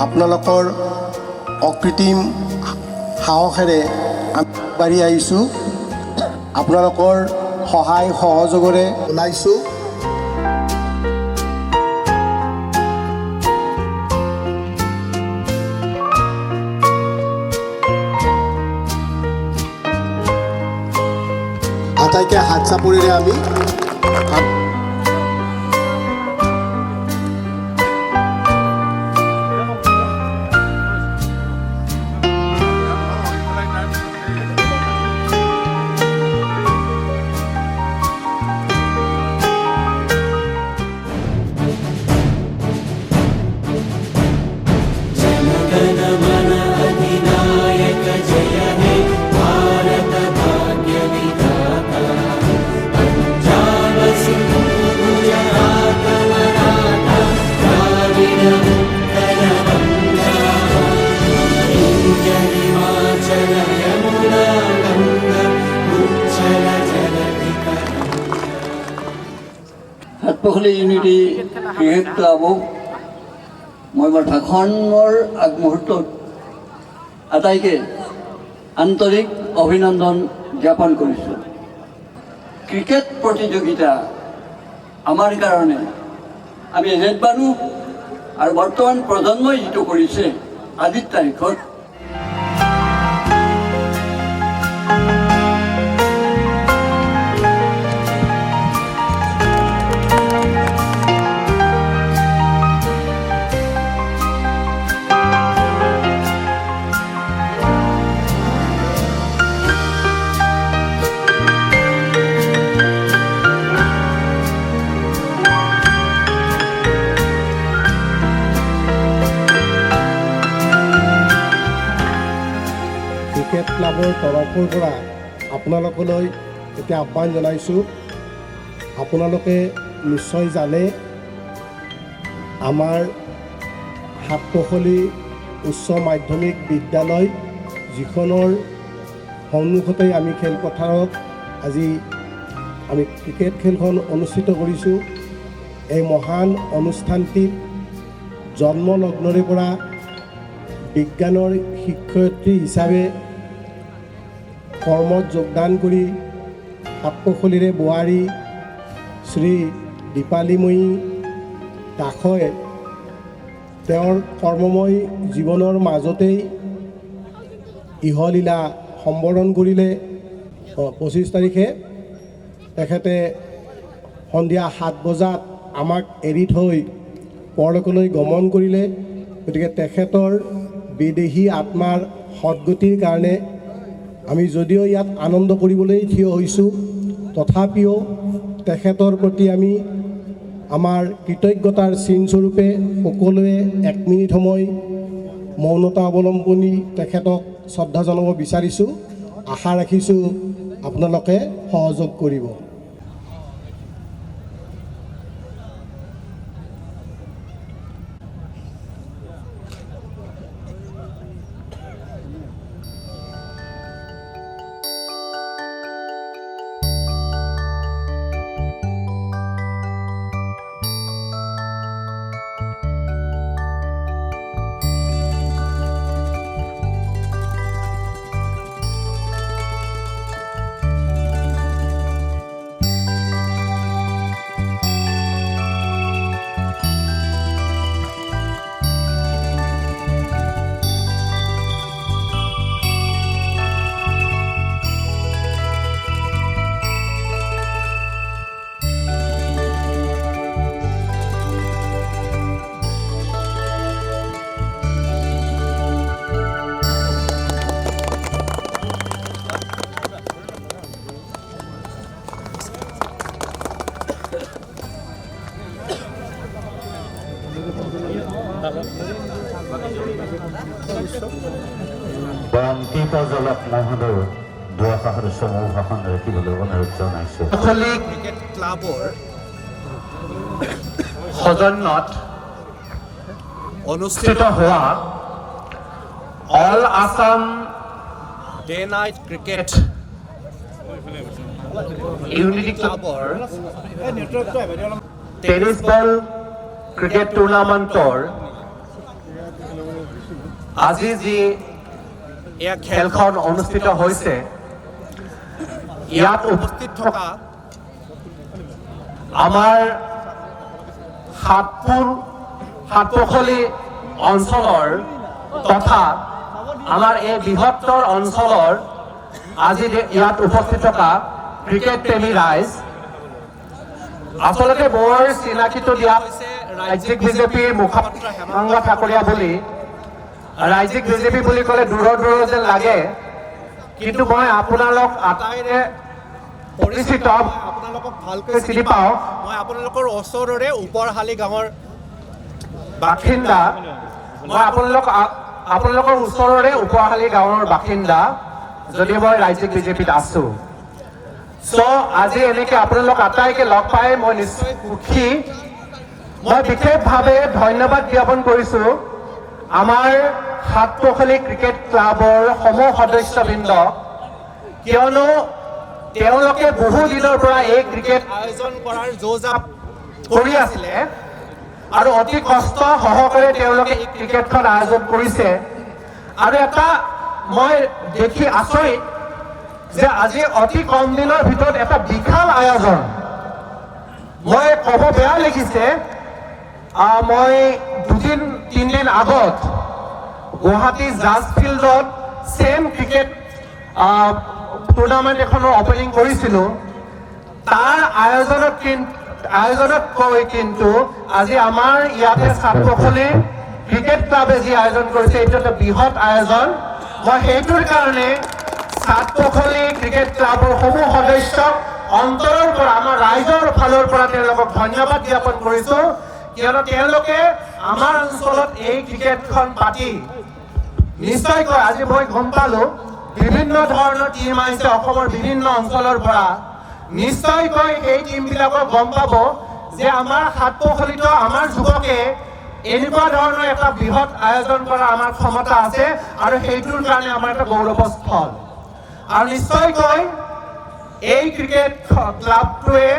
আপোনালোকৰ অকৃত্ৰিম সাহসেৰে আমি আগবাঢ়ি আহিছোঁ। আপোনালোকৰ সহায় সহযোগেৰে ওলাইছোঁ। আটাইকে হাত চাপৰিৰে আমি সাতপখলি ইউনিটি ক্ৰিকেট ক্লাবক মই মোৰ ভাষণৰ আগমুহূৰ্তত আটাইকে আন্তৰিক অভিনন্দন জ্ঞাপন কৰিছোঁ। ক্ৰিকেট প্ৰতিযোগিতা আমাৰ কাৰণে আমি এজেণ্ট মানুহ আৰু বৰ্তমান প্ৰজন্মই যিটো কৰিছে আজিৰ তাৰিখত ক্ৰিকেট ক্লাবৰ তৰফৰ পৰা আপোনালোকলৈ এতিয়া আহ্বান জনাইছোঁ। আপোনালোকে নিশ্চয় জানে আমাৰ সাতপখলি উচ্চ মাধ্যমিক বিদ্যালয় যিখনৰ সন্মুখতেই আমি খেলপথাৰত আজি আমি ক্ৰিকেট খেলখন অনুষ্ঠিত কৰিছোঁ। এই মহান অনুষ্ঠানটিত জন্মলগ্নৰে পৰা বিজ্ঞানৰ শিক্ষয়িত্ৰী হিচাপে কৰ্মত যোগদান কৰি সাতপখলিৰে বোৱাৰী শ্ৰী দীপালীময়ী দাসে তেওঁৰ কৰ্মময় জীৱনৰ মাজতেই ইহলীলা সম্বৰণ কৰিলে। 25 তাৰিখে তেখেতে সন্ধিয়া 7 বজাত আমাক এৰি থৈ পৰলোকলৈ গমন কৰিলে। গতিকে তেখেতৰ বিদেহী আত্মাৰ সদ্গতিৰ কাৰণে আমি যদিও ইয়াত আনন্দ কৰিবলৈ থিয় হৈছোঁ, তথাপিও তেখেতৰ প্ৰতি আমি আমাৰ কৃতজ্ঞতাৰ চিনস্বৰূপে সকলোৱে 1 মিনিট সময় মৌনতা অৱলম্বনি তেখেতক শ্ৰদ্ধা জনাব বিচাৰিছোঁ। আশা ৰাখিছোঁ আপোনালোকে সহযোগ কৰিব। বন্তিত জলক মহোদয় দুআষাৰ সমূহ ভাষণ ৰাখিবলৈ অনুৰোধ জনাইছোঁ। ক্ৰিকেট ক্লাবৰ সৌজন্যত অনুষ্ঠিত হোৱা all Assam day night cricket unity ক্লাবৰ টেনিছ বল ক্ৰিকেট টুৰ্ণামেণ্টৰ আজি যি এই খেলখন অনুষ্ঠিত হৈছে ইয়াত উপস্থিত থকা আমাৰ সাতপখলি অঞ্চলৰ তথা আমাৰ এই বৃহত্তৰ অঞ্চলৰ আজি ইয়াত উপস্থিত থকা ক্ৰিকেট প্ৰেমী ৰাইজ আচলতে মোৰ চিনাকিটো দিয়া হৈছে ৰাজ্যিক বিজেপিৰ মুখপাত্ৰ হেমন্ত ঠাকুৰীয়া বুলি ৰাজ্যিক বিজেপি বুলি ক'লে দূৰৰ যেন লাগে কিন্তু মই আপোনালোক আটাইৰে পৰিচিত আপোনালোকক ভালকৈ চিনি পাওঁ মই আপোনালোকৰ ওচৰৰে ওপৰহালি গাঁৱৰ বাসিন্দা মই আপোনালোকৰ ওচৰৰে ওপৰহালি গাঁৱৰ বাসিন্দা যদি মই ৰাজ্যিক বিজেপিত আছোঁ আজি এনেকৈ আপোনালোক আটাইকে লগ পাই মই নিশ্চয় সুখী মই বিশেষভাৱে ধন্যবাদ জ্ঞাপন কৰিছোঁ আমাৰ সাতপখলি ক্ৰিকেট ক্লাবৰ সমূহ সদস্যবৃন্দ কিয়নো তেওঁলোকে বহু দিনৰ পৰা এই ক্ৰিকেট আয়োজন কৰাৰ যোজাপ কৰি আছিলে আৰু অতি কষ্ট সহকাৰে তেওঁলোকে এই ক্ৰিকেটখন আয়োজন কৰিছে আৰু এটা মই দেখি আচৰিত যে আজি অতি কম দিনৰ ভিতৰত এটা বিশাল আয়োজন মই ক'ব বেয়া লাগিছে মই 2-3 দিন আগত গুৱাহাটী জাজ ফিল্ডত ছেম ক্ৰিকেট টুৰ্ণামেণ্ট এখনৰ অপেনিং কৰিছিলোঁ তাৰ আয়োজনতকৈ কিন্তু আজি আমাৰ ইয়াতে সাতপখলি ক্ৰিকেট ক্লাবে যি আয়োজন কৰিছে এইটো এটা বৃহৎ আয়োজন মই সেইটোৰ কাৰণে সাতপখলি ক্ৰিকেট ক্লাবৰ সমূহ সদস্যক অন্তৰৰ পৰা আমাৰ ৰাইজৰ ফালৰ পৰা তেওঁলোকক ধন্যবাদ জ্ঞাপন কৰিছোঁ কিয়নো তেওঁলোকে আমাৰ অঞ্চলত এই ক্ৰিকেটখন পাতি নিশ্চয়কৈ আজি মই গম পালোঁ বিভিন্ন ধৰণৰ টীম আহিছে অসমৰ বিভিন্ন অঞ্চলৰ পৰা নিশ্চয়কৈ এই টীমবিলাকক গম পাব যে আমাৰ সাতপখলিত আমাৰ যুৱকে এনেকুৱা ধৰণৰ এটা বৃহৎ আয়োজন কৰা আমাৰ ক্ষমতা আছে আৰু সেইটোৰ কাৰণে আমাৰ এটা গৌৰৱস্থল আৰু নিশ্চয়কৈ এই ক্ৰিকেট ক্লাবটোৱে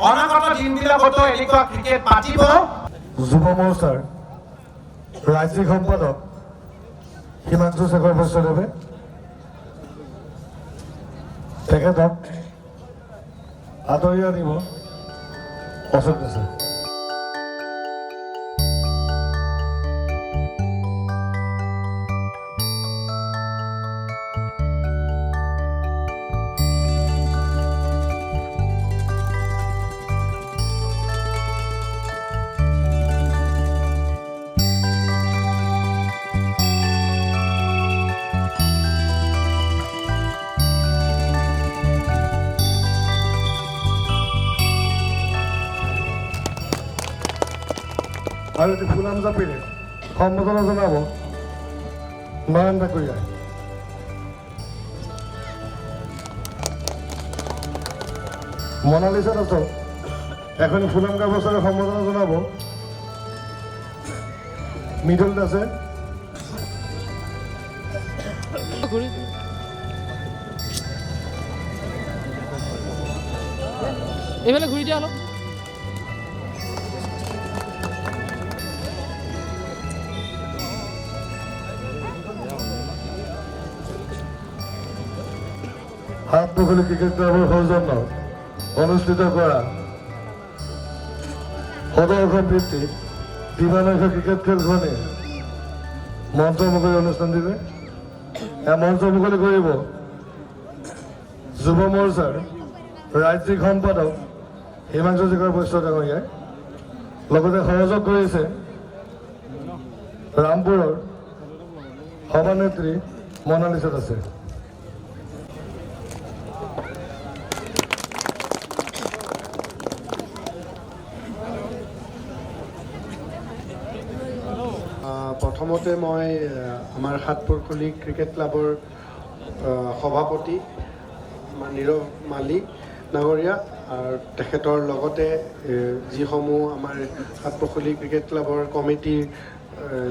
অনাগত দিনবিলাকতো এনেকুৱা ক্ৰিকেট পাতিব যুৱ মৰ্চাৰ ৰাজ্যিক সম্পাদক হিমাংশু শেখৰ বৈশ্যদেৱে তেখেতক আদৰি আনিব পচন্দ আছে আৰু এটি ফুলাম জাপিৰে সম্বোধনা জনাব নয়ন ঠাকুৰীয়াই মনালিছা দাসক এখন ফুলাম গাবছৰে সম্বোধনা জনাব মৃদুল দাসে এইফালে ঘূৰি দিয়া অলপ সাতপখলি ক্ৰিকেট ক্লাবৰ সৌজন্যত অনুষ্ঠিত কৰা সদৰ্শন ভিত্তিক দিবানৈশ ক্ৰিকেট খেলখনে মঞ্চ মুকলি অনুষ্ঠান দিলে মঞ্চ মুকলি কৰিব যুৱ মৰ্চাৰ ৰাজ্যিক সম্পাদক হিমাংশু শেখৰ বৈশ্য ডাঙৰীয়াই লগতে সহযোগ কৰিছে ৰামপুৰৰ সভানেত্ৰী মনালিছা দাসে প্ৰথমতে মই আমাৰ সাতপখলি ক্ৰিকেট ক্লাবৰ সভাপতি নীৰৱ মালি ডাঙৰীয়া আৰু তেখেতৰ লগতে যিসমূহ আমাৰ সাতপখলি ক্ৰিকেট ক্লাবৰ কমিটিৰ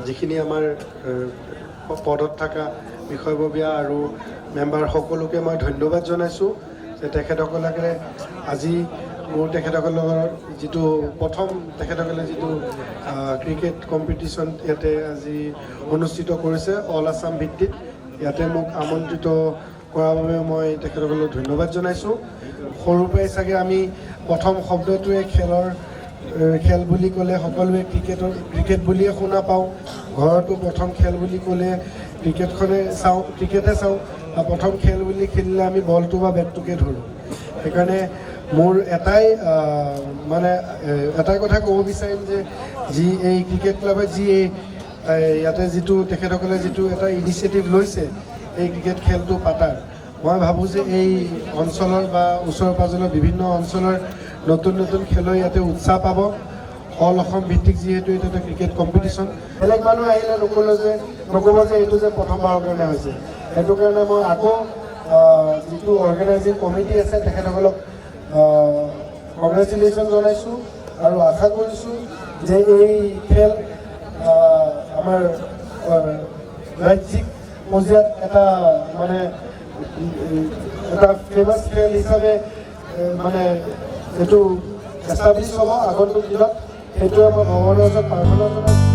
যিখিনি আমাৰ পদত থকা বিষয়ববীয়া আৰু মেম্বাৰ সকলোকে মই ধন্যবাদ জনাইছোঁ যে তেখেতসকলে আজি মোৰ তেখেতসকলৰ যিটো প্ৰথম তেখেতসকলে যিটো ক্ৰিকেট কম্পিটিশ্যন ইয়াতে আজি অনুষ্ঠিত কৰিছে অল আছাম ভিত্তিত, ইয়াতে মোক আমন্ত্ৰিত কৰাৰ বাবে মই তেখেতসকলক ধন্যবাদ জনাইছোঁ। সৰুৰ পৰাই চাগে আমি প্ৰথম শব্দটোৱে খেল বুলি ক'লে সকলোৱে ক্ৰিকেট বুলিয়ে শুনা পাওঁ। ঘৰতো প্ৰথম খেল বুলি ক'লে ক্ৰিকেটে চাওঁ, প্ৰথম খেল বুলি খেলিলে আমি বলটো বা বেটটোকে ধৰোঁ। সেইকাৰণে মোৰ এটাই কথা ক'ব বিচাৰিম যে যি এই ক্ৰিকেট ক্লাবে যি ইয়াতে যিটো তেখেতসকলে যিটো এটা ইনিচিয়েটিভ লৈছে এই ক্ৰিকেট খেলটো পাতাৰ, মই ভাবোঁ যে এই অঞ্চলৰ বা ওচৰে পাঁজৰে বিভিন্ন অঞ্চলৰ নতুন নতুন খেলুৱৈ ইয়াতে উৎসাহ পাব। অল অসম ভিত্তিক যিহেতু এইটো এটা ক্ৰিকেট কম্পিটিশ্যন, বেলেগ মানুহ আহিলে নক'ব যে এইটো যে প্ৰথমবাৰৰ কাৰণে হৈছে। সেইটো কাৰণে মই আকৌ যিটো অৰ্গেনাইজিং কমিটি আছে তেখেতসকলক কংগ্ৰেচুলেশ্যন জনাইছোঁ আৰু আশা কৰিছোঁ যে এই খেল আমাৰ ৰাজ্যিক পৰ্যায়ত এটা ফেমাছ খেল হিচাপে এইটো এষ্টাব্লিছ হ'ব আগন্তুক দিনত। সেইটোৱে মই ভগৱানৰ ওচৰত প্ৰাৰ্থনা জনাইছোঁ।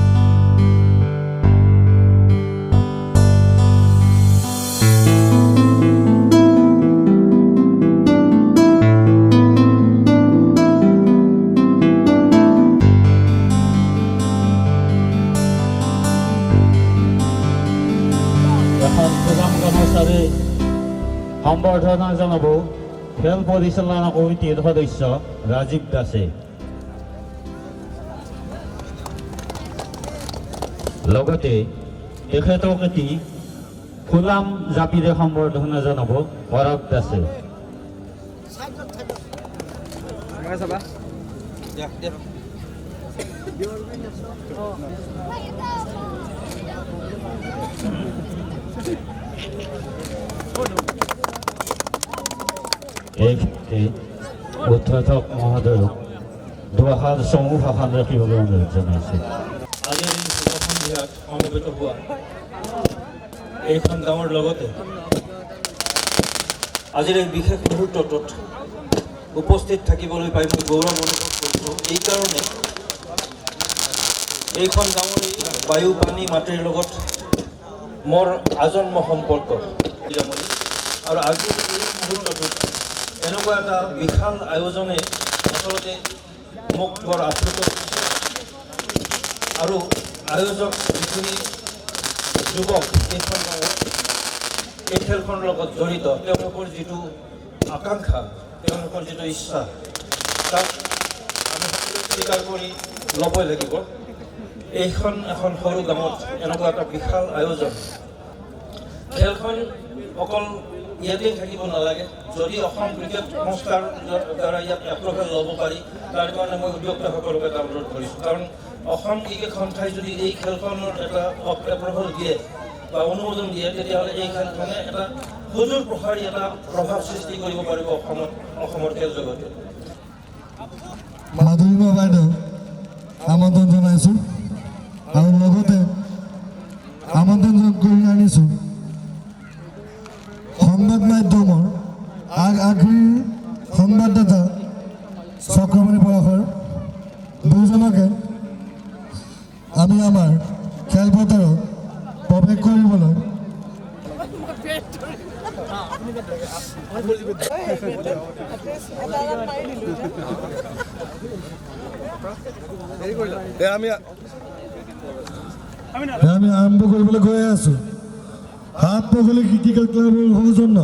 এখন সুনাম গামোচাৰে সম্বৰ্ধনা জনাব খেল পৰিচালনা কমিটিৰ সদস্য ৰাজীৱ দাসে। লগতে তেখেতক এটি ফুলাম জাপিৰে সম্বৰ্ধনা জনাব পৰাগ দাসে। এই ক্ষেত্ৰে উদ্বোধক মহোদয়ক দুআষাৰ চমু ভাষণ ৰাখিবলৈ অনুৰোধ জনাইছোঁ। আজিৰ এই শুভ সন্ধিয়াত সমবেত হোৱা এইখন গাঁৱৰ লগতে আজিৰ এই বিশেষ মুহূৰ্তটোত উপস্থিত থাকিবলৈ পাই মই গৌৰৱ অনুভৱ কৰিছোঁ। এইকাৰণে এইখন গাঁৱৰ এই বায়ু পানী মাটিৰ লগত মোৰ আজন্ম সম্পৰ্ক আৰু আজিৰ এই মুহূৰ্তটোত এনেকুৱা এটা বিশাল আয়োজনে আচলতে মোক বৰ আপ্লুত কৰিছে আৰু আয়োজক যিখিনি যুৱক এইখন গাঁৱত এই খেলখনৰ লগত জড়িত, তেওঁলোকৰ যিটো আকাংক্ষা, তেওঁলোকৰ যিটো ইচ্ছা, তাক আমি সকলোৱে স্বীকাৰ কৰি ল'বই লাগিব। এইখন এখন সৰু গাঁৱত এনেকুৱা এটা বিশাল আয়োজন, খেলখন অকল ইয়াতেই থাকিব নালাগে। যদি অসম ক্ৰিকেট সংস্থাৰ দ্বাৰা ইয়াত এপ্ৰভেল ল'ব পাৰি, তাৰ কাৰণে মই উদ্যোক্তাসকলক এটা অনুৰোধ কৰিছোঁ। কাৰণ অসম ক্ৰিকেট সংস্থাই যদি এই খেলখনৰ এটা এপ্ৰভেল দিয়ে বা অনুমোদন দিয়ে, তেতিয়াহ'লে এই খেলখনে এটা সুদূৰ প্ৰসাৰী এটা প্ৰভাৱ সৃষ্টি কৰিব পাৰিব অসমৰ খেল জগতে। মাধুৰীমা বাইদেউ আমন্ত্ৰণ জনাইছোঁ আৰু লগতে আমন্ত্ৰণ কৰি আনিছোঁ সংবাদ মাধ্যমৰ আগশাৰীৰ সংবাদদাতা চক্ৰমণি পৰাশৰ দুজনকে আমি আমাৰ খেলপথাৰত প্ৰৱেশ কৰিবলৈ আমি আৰম্ভ কৰিবলৈ গৈ আছোঁ। সাতপখলি ক্ৰিকেট ক্লাবৰ সৌজন্য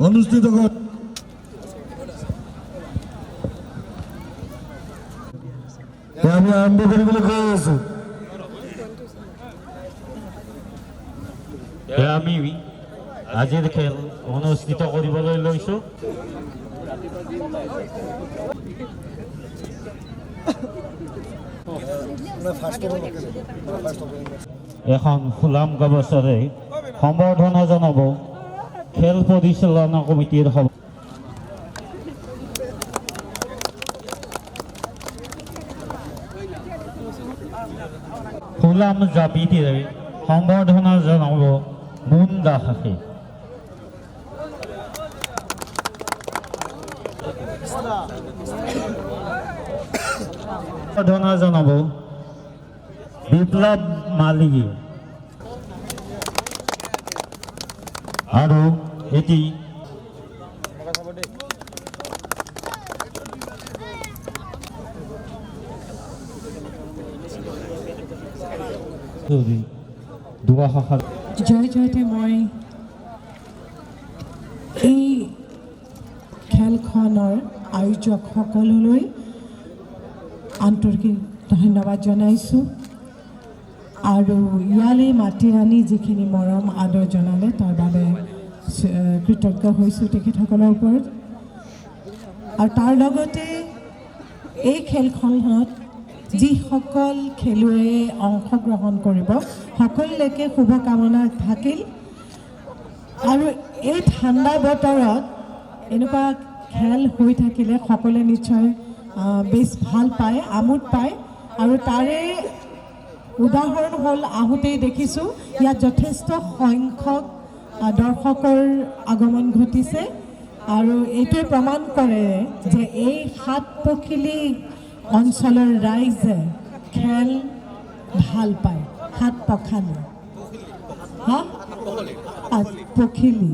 অনুষ্ঠিত আমি আৰম্ভ কৰিবলৈ গৈ আছোঁ। আমি আজিৰ খেল অনুষ্ঠিত কৰিবলৈ লৈছোঁ। এখন ফুলাম গামোচাৰে সম্বৰ্ধনা জনাব খেল পৰিচালনা কমিটিৰ ফুলাম জাপিৰে সম্বৰ্ধনা জনাব মুন দাসে। সম্বৰ্ধনা জনাব বিপ্লৱ মালিকী আৰু এটি দুআষাৰ জয়তে মই এই খেলখনৰ আয়োজকসকললৈ আন্তৰিক ধন্যবাদ জনাইছোঁ আৰু ইয়ালৈ মাতি আনি যিখিনি মৰম আদৰ জনালে তাৰ বাবে কৃতজ্ঞ হৈছোঁ তেখেতসকলৰ ওপৰত আৰু তাৰ লগতে এই খেলখনত যিসকল খেলুৱৈয়ে অংশগ্ৰহণ কৰিব সকলোলৈকে শুভকামনা থাকিল আৰু এই ঠাণ্ডা বতৰত এনেকুৱা খেল হৈ থাকিলে সকলোৱে নিশ্চয় বেছ ভাল পায় আমোদ পায় আৰু তাৰে উদাহৰণ হ'ল আহোঁতেই দেখিছোঁ ইয়াত যথেষ্ট সংখ্যক দৰ্শকৰ আগমন ঘটিছে আৰু এইটোৱে প্ৰমাণ কৰে যে এই সাতপখিলি অঞ্চলৰ ৰাইজে খেল ভাল পায় সাতপখালি পখিলি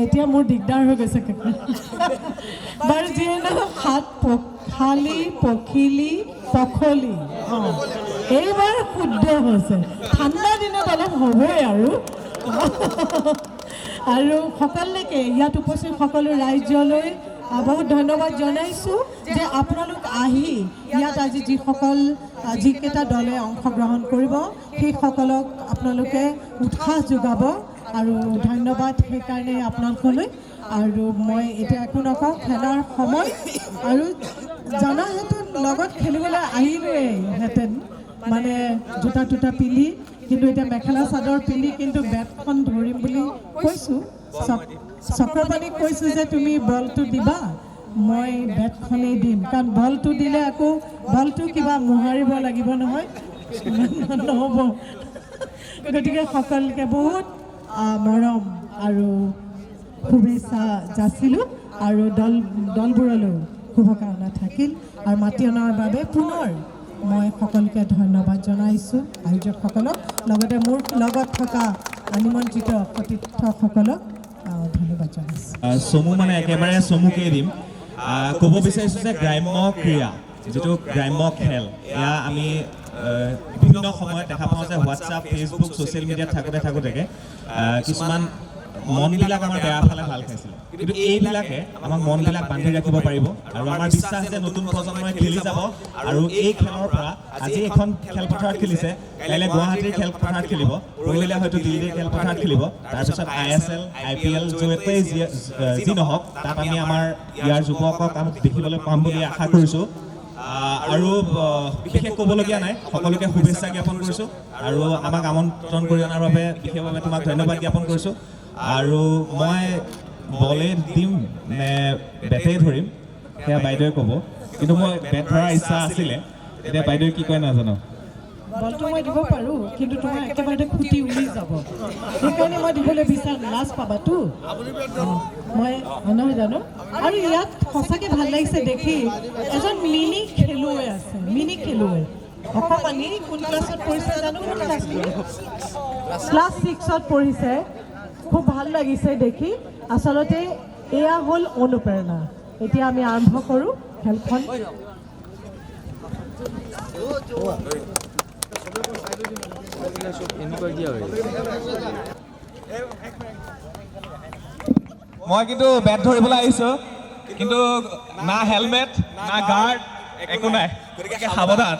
এতিয়া মোৰ দিগদাৰ হৈ গৈছে বাৰু যিয়ে নহওক সাতপখালি পখিলি পখলি এইবাৰ শুদ্ধ হৈছে ঠাণ্ডা দিনত অলপ হ'বই আৰু সকলোকে ইয়াত উপস্থিত সকলো ৰাজ্যলৈ বহুত ধন্যবাদ জনাইছোঁ যে আপোনালোক আহি ইয়াত আজি যিকেইটা দলে অংশগ্ৰহণ কৰিব সেইসকলক আপোনালোকে উৎসাহ যোগাব আৰু ধন্যবাদ সেইকাৰণে আপোনালোকলৈ আৰু মই এতিয়া একো নকওঁ খেলাৰ সময় আৰু জনাহেঁতেন লগত খেলিবলৈ আহিলোৱেহেঁতেন মানে জোতা তোতা পিন্ধি কিন্তু এতিয়া মেখেলা চাদৰ পিন্ধি কিন্তু বেটখন ধৰিম বুলি কৈছোঁ চক্ৰপাণীক কৈছোঁ যে তুমি বলটো দিবা মই বেটখনেই দিম কাৰণ বলটো দিলে আকৌ বলটো কিবা মোহাৰিব লাগিব নহয় নহ'ব গতিকে সকলোকে বহুত মৰম আৰু শুভেচ্ছা যাচিলোঁ আৰু দলবোৰলৈ শুভকামনা থাকিল আৰু মাতি অনাৰ বাবে পুনৰ মই সকলোকে ধন্যবাদ জনাইছোঁ আয়োজকসকলক লগতে মোৰ লগত থকা নিমন্ত্ৰিত সতীৰ্থসকলক ধন্যবাদ জনাইছোঁ চমু মানে একেবাৰে চমুকেই দিম ক'ব বিচাৰিছোঁ যে গ্ৰাম্য ক্ৰীড়া যিটো গ্ৰাম্য খেল এয়া আমি বিভিন্ন সময়ত দেখা পাওঁ যে হোৱাটছআপ ফেচবুক ছ'চিয়েল মিডিয়াত থাকোঁতে কিছুমান মনবিলাক আমাৰ বেয়া ফালে ভাল খাইছিল কিন্তু এইবিলাকে আমাক মনবিলাক বান্ধি ৰাখিব পাৰিব আৰু আমাৰ বিশ্বাস যে নতুন প্ৰজন্মই খেলি যাব আৰু এই খেলৰ পৰা আজি এখন খেলপথাৰত খেলিছে কাইলৈ গুৱাহাটীৰ খেলপথাৰত খেলিব পৰহিলৈ হয়তো দিল্লীৰ খেলপথাৰত খেলিব তাৰপিছত ISL IPL য'তেই যি নহওক তাত আমি আমাৰ ইয়াৰ যুৱকক আমি দেখিবলৈ পাম বুলি আশা কৰিছোঁ আৰু বিশেষ ক'বলগীয়া নাই সকলোকে শুভেচ্ছা জ্ঞাপন কৰিছোঁ আৰু আমাক আমন্ত্ৰণ কৰি অনাৰ বাবে বিশেষভাৱে তোমাক ধন্যবাদ জ্ঞাপন কৰিছোঁ আৰু মই বলে দিম নে বেটেই ধৰিম সেয়া বাইদেৱে ক'ব কিন্তু মই বেট ধৰাৰ ইচ্ছা আছিলে এতিয়া বাইদেৱে কি কয় নাজানো বলটো মই দিব পাৰোঁ কিন্তু তোমাৰ একেবাৰে খুটি উলি যাব সেইকাৰণে মই দিবলৈ বিচাৰোঁ লাজ পাবাতো মই নহয় জানো আৰু ইয়াত সঁচাকৈ ভাল লাগিছে দেখি এজন মিনি খেলুৱৈ আছে মিনি খেলুৱৈ অকণমানি কোন ক্লাছত পঢ়িছে জানো কোন ক্লাছ 6ত পঢ়িছে খুব ভাল লাগিছে দেখি আচলতে এয়া হ'ল অনুপ্ৰেৰণা এতিয়া আমি আৰম্ভ কৰোঁ খেলখন মই কিন্তু বেট ধৰিবলৈ আহিছোঁ কিন্তু না হেলমেট না গাৰ্ড একো নাই গতিকে সাৱধান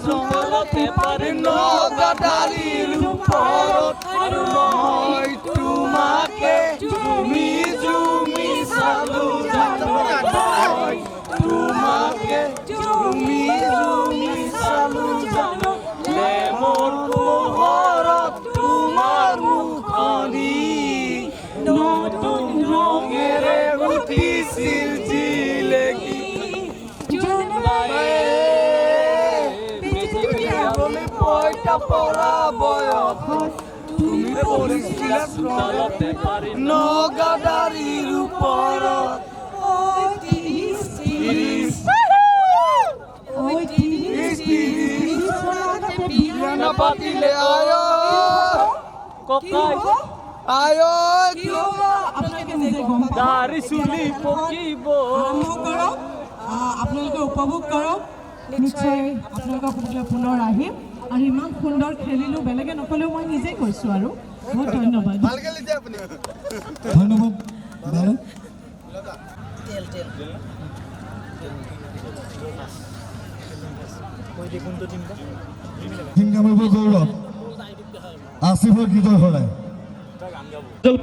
জংঘলতে পাৰি নগাদাৰীৰ ওপৰত আৰু মই তোমাকে জুমি জুমি চালো জানো মই তোমাকে জুমি জুমি চালো জানো লেমৰ পোহৰত তোমাৰ মুখনি নতুন ৰঙেৰে উঠিছিল জিলেকি পইতা পৰা বয়সত তুমি পৰিছিলা চোতালতে পাৰি নগাদাৰীৰ ওপৰত নাপাতিলে আয় ককাই আয় আপোনালোকে নিজে গম পাব দাড়ি চুলি পকিব আপোনালোকে উপভোগ কৰক নিশ্চয় আপোনালোকক সুধিলে পুনৰ আহিম আৰু ইমান সুন্দৰ খেলিলোঁ বেলেগে নক'লেও মই নিজে কৈছোঁ আৰু বহুত ধন্যবাদ ধন্যবাদ দাদা সিংগামৰ গৌৰৱ আছিফৰ গীতৰ শৰাই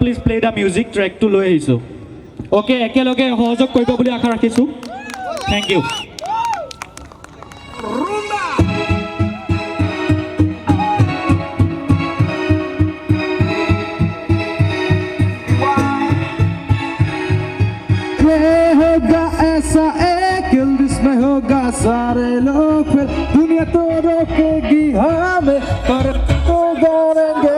প্লিজ প্লে দ্য মিউজিক ট্ৰেকটো লৈ আহিছোঁ অ'কে একেলগে সহযোগ কৰিব বুলি আশা ৰাখিছোঁ থেংক ইউ होगा ऐसा एक जिसमें होगा सारे लोग फिर दुनिया तो रोकेगी हमें पर तो दौड़ेंगे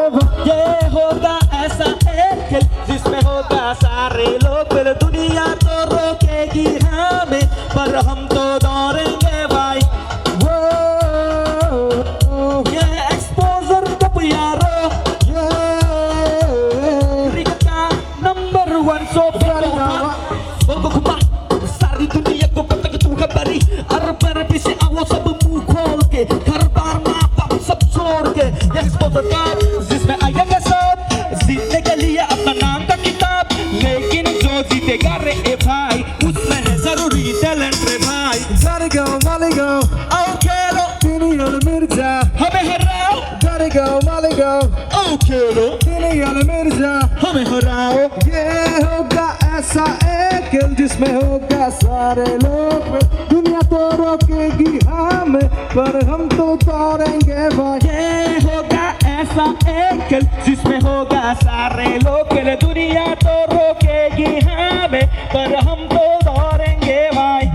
ये होगा ऐसा एक जिसमें होगा सारे लोग फिर दुनिया तो रोकेगी हमें पर हम तो दौड़ेंगे भाई ये एक्सपोजर कब यारो क्रिकेट का नंबर 1 सो सारी दुनिया को पता कि तू खबरी हर पर पीछे आओ सब मुंह खोल के हर बार माँ बाप सब छोड़ के एक्सपोजर का जिसमें आएगा सब जीतने के लिए अपना नाम का किताब लेकिन जो जीतेगा रे ए भाई उसमें है जरूरी टैलेंट रे भाई gotta go Molly go आओ खेलो दुनिया मिर्जा हमें हराओ gotta go Molly go आओ खेलो दुनिया मिर्जा हमें हराओ ये होगा ऐसा एक जिसमें होगा सारे लोग दुनिया तो रोकेगी हमें पर हम तो दौड़ेंगे भाई ये होगा ऐसा एक जिसमें होगा सारे लोग दुनिया तो रोकेगी हमें पर हम तो दौड़ेंगे भाई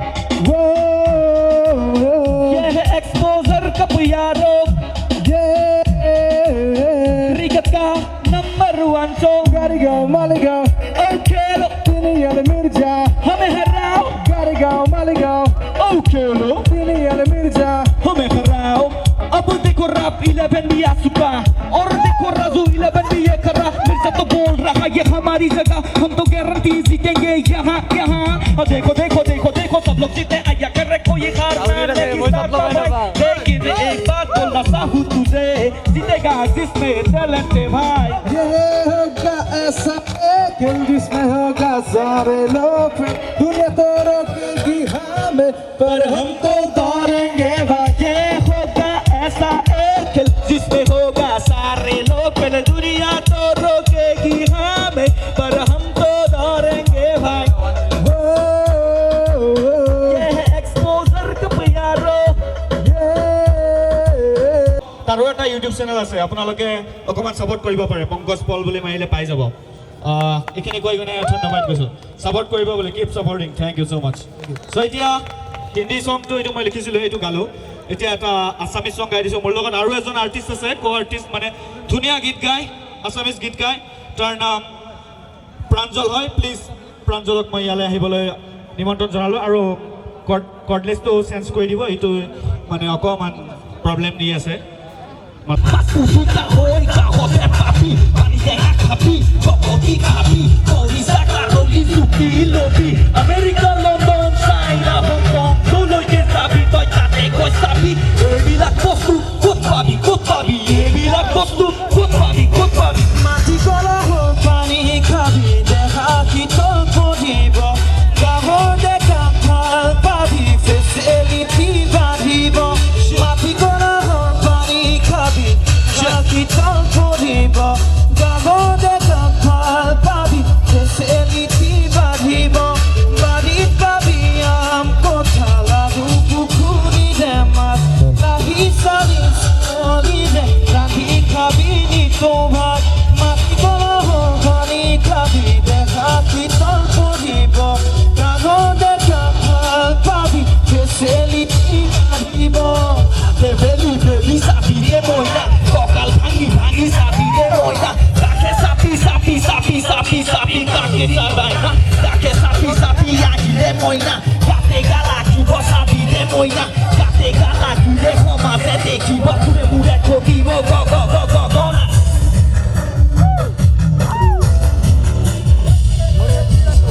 ये है एक्सपोजर कप यारो क्रिकेट का number 1 show gotta go Molly go ओ खेलो दुनिया मिर्जा हमें हराओ gotta go Molly go ओ खेलो दुनिया मिर्जा हमें हराओ अब देखो रैप 11 भी आ चुका और देखो राजू 11 भी ये कर रहा मिर्जा तो बोल रहा ये हमारी जगह हम तो गारंटी जीतेंगे यहाँ यहाँ और देखो देखो देखो देखो सब लोग जीते आया कर रखो ये हारना लेकिन एक बात बोलना चाहूँ तुझे जीतेगा जिसमें टैलेंट है भाई ये होगा ऐसा एक जिसमें होगा सारे लोग दुनिया तो रोकेगी हमें पर हम तो दौड़ेंगे भाई ये होगा ऐसा एक जिसमें होगा सारे लोग पहले दुनिया तो रोकेगी हमें पर हम तो दौड़ेंगे भाई ये है एक्सपोजर कप यारो তাৰো এটা ইউটিউব চেনেল আছে আপোনালোকে অকণমান ছাপোৰ্ট কৰিব পাৰে পংকজ পল বুলি মাৰিলে পাই যাব এইখিনি কৈ কিনে ধন্যবাদ কৈছোঁ ছাপোৰ্ট কৰিব বুলি কিপ ছাপোৰ্টিং থেংক ইউ ছ' মাছ চ' এতিয়া হিন্দী ছংটো এইটো মই লিখিছিলোঁ এইটো গালোঁ এতিয়া এটা আছামিজ ছং গাই দিছোঁ মোৰ লগত আৰু এজন আৰ্টিষ্ট আছে কো আৰ্টিষ্ট মানে ধুনীয়া গীত গায় আছামিজ গীত গায় তাৰ নাম প্ৰাঞ্জল হয় প্লিজ প্ৰাঞ্জলক মই ইয়ালৈ আহিবলৈ নিমন্ত্ৰণ জনালোঁ আৰু কৰ্ডলেছটো চেঞ্জ কৰি দিব এইটো মানে অকণমান প্ৰব্লেম দি আছে America, London, China, Hong Kong, solo que sabe, toy tate, koi sabi, ebi la kostu, kot babi, ebi la kostu, kot babi. Mati kola ho pani kabi, deha ki tol podibo, kaho de kapal babi, facility badibo, mati kola শীতল পৰিব গাবতে ভাল পাবি facility বাঢ়িব বাৰীত পাবি আম কঁঠাল আৰু পুখুৰীৰে মাছ লাহি চালি চলিৰে ৰান্ধি খাবি নিতৌ ভাত মাটি কলহনি খাবি দেখা শীতল পৰিব গাবতে ভাল পাবি ফেচেলিটি বাঢ়িব বেলি বেলি চাবিৰে মইনা কঁকাল ভাঙি ভাঙি চাবিৰে মইনা তাকে চাপি চাপি চাপি চাপি চাপি তাকে চাবাইনা তাকে চাপি চাপি আহিলে মইনা গাতে গা লাগিব চাবিৰে মইনা গাতে গা লাগিলে সমাজে দেখিব তোৰে মোৰে ঠগিব গ গ গ গ গনা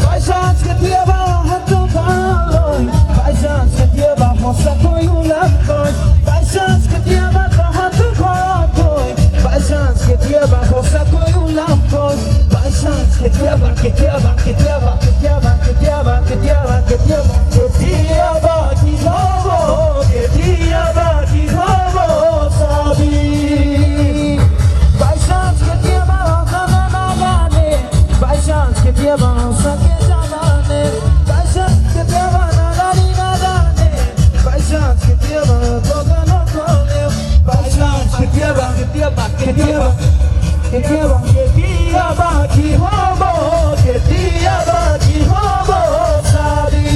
Paisans কেতিয়াবা হাতটো ভাললৈ Paisans কেতিয়াবা সঁচাকৈ ওলাম গৈ Paisans কেতিয়াবা তহঁতো ঘৰত গৈ Paisans কেতিয়াবা সঁচাকৈ ওলাম গৈ Paisans কেতিয়াবা কেতিয়াবা কেতিয়াবা কেতিয়াবা কেতিয়াবা কেতিয়াবা কেতিয়াবা কেতিয়াবা কি হ'ব কেতিয়াবা কি হ'ব চাবি Paisans কেতিয়াবা নাজানে Paisans কেতিয়াবা সঁচাকৈ জানানে Paisans কেতিয়াবা নাজানি নাজানে Paisans কেতিয়াবা বগা নকলেও Paisans কেতিয়াবা কেতিয়াবা কেতিয়াবা কেতিয়াবা কেতিয়াবা কি হ'ব কেতিয়াবা কি হ'ব চাবি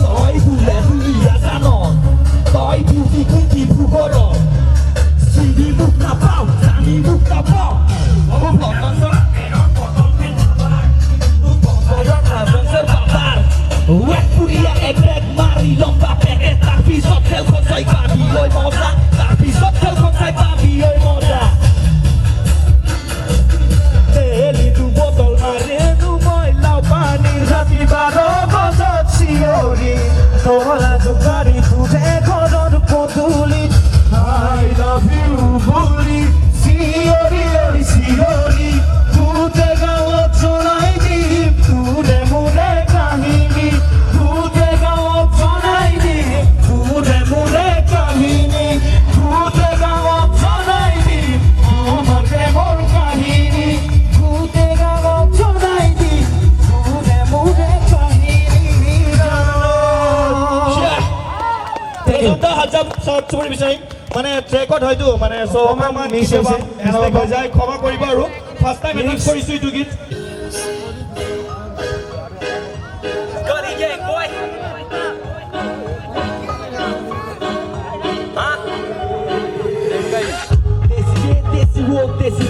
তই বোলে শুনিয়া জান তই বুজি কুটি ভূগৰ চিনি মোক নাপাওঁ জানি মোক নাপাওঁ হ'ব ভগৱানৰ Puria egrek mari lomba peke তাৰপিছত খেলখন চাই পাবি ঐ মজা তাৰপিছত খেলখন চাই পাবি ঐ মজা তেলিটো বটল মাৰেনো মই লাও পানীৰ ৰাতি 12 বজাত চিঞৰি তলা জোকাৰি তুজে ঘৰৰ পদূলি I love you বুলি চিঞৰি চিঞৰি তুজে গাঁৱত জনাই দিম তোৰে মোৰে কাহিনী তুজে গাঁৱত জনাই দিম তোৰে মোৰে কাহিনী তুজে গাঁৱত জনাই দিম তোমাৰে মোৰ কাহিনী তুজে গাঁৱত জনাই দিম তোৰে মোৰে কাহিনী চবৰে বিচাৰিম মানে ট্ৰেকত হয়তো মানে অকণমান বজাই ক্ষমা কৰিব আৰু ফাৰ্ষ্ট টাইম এটেক কৰিছোঁ এইটো গীত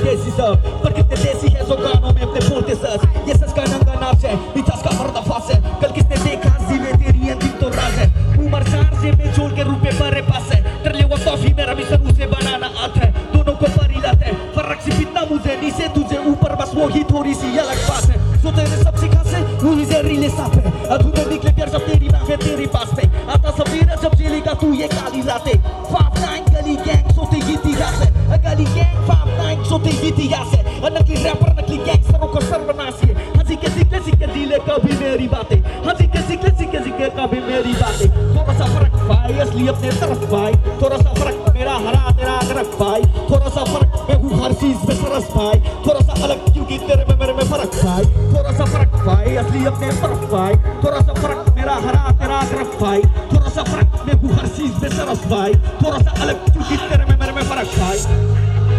Desi sub Porque te desi है जो गानों में अपने बोलते सच ये सच का नंगा नाच है मिठास का पर्दाफाश है कल किसने देखा जिले तेरी अंतिम तो राज है उमर चार से में जोड़ के रुपए बड़े पास है तरले वो टॉफी मेरा मिशन उसे बनाना आता है दोनों को परी लाते हैं फर्क से बितना मुझे नीचे तुझे ऊपर बस वो ही थोड़ी सी अलग बात है जो तेरे सबसे खास है वही जहरीले सांप है अधूरे निकले प्यार जब तेरी बात है तेरे पास पे आता सवेरा जब जेलेगा तू ये काली रातें 5-9 गली गैंग सोते इतिहास है गली गैंग 5-9 सोते इतिहास है नकली रैपर नकली गैंगस्टरों को सर्वनाश है हंसी के सिक्के दिले कभी मेरी बातें हंसी के सिक्के कभी मेरी बातें थोड़ा सा फर्क भाई असली अपने तरफ भाई थोड़ा सा फर्क मेरा हरा तेरा अदरक भाई थोड़ा सा फर्क मैं हूँ हर चीज में सरस भाई थोड़ा सा अलग क्योंकि तेरे में मेरे में फर्क भाई थोड़ा सा फर्क भाई असली अपने तरफ भाई थोड़ा सा फर्क मेरा हरा तेरा अदरक भाई थोड़ा सा फर्क मैं हूँ हर चीज में सरस भाई थोड़ा सा अलग क्योंकि तेरे में मेरे में फर्क भाई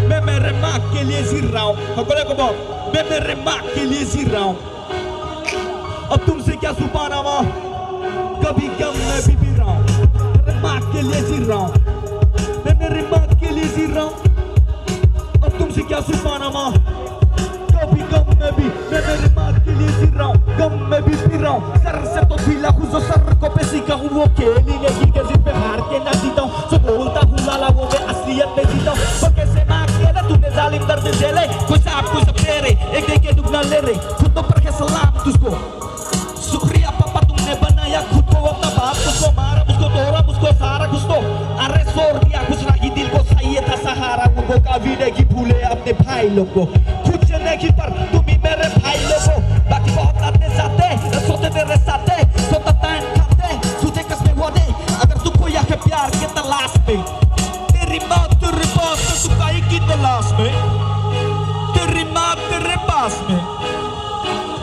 मैं मेरे माँ के लिए जी रहा हूँ मैं मेरे माँ के लिए जी रहा हूँ अब तुमसे क्या छुपाना माँ कभी गम मैं भी पी रहा हूँ मेरे माँ के लिए जी रहा हूँ मैं मेरे माँ के लिए जी रहा हूँ अब तुमसे क्या छुपाना माँ कभी गम में भी मैं मेरे माँ के लिए जी रहा हूँ गम में भी पी रहा हूँ सर से तो ढीला हूँ जो सर को पे सीखा हूँ वो खेली लेकिन के जिद पे हार के ना जीता हूँ जो बोलता हूँ लाला वो मैं असलियत में जीता हूँ पर कैसे ना अकेला तूने जालिम दर्द झेले कोई साहब कोई सब तेरे एक देखे दुगना ले रहे खुद तो पर के सलाम तुझको शुक्रिया पापा तुमने बनाया खुद को अपना बाप मुझको मारा मुझको तोड़ा मुझको सारा कुछ तो अरे सोर दिया कुछ नहीं दिल को चाहिए था सहारा उनको कभी नहीं भूले अपने भाई लोग को खुद से नहीं पर तुम ही मेरे भाई लोग को बाकी बहुत आते जाते सोते तेरे साथे सोता टाइम खाते तुझे कसमें वादे अगर तुमको यहाँ के प्यार के तलाश में तेरी मौत तू रिपोर्ट तू कहीं की पास में, तेरी माँ तेरे पास में,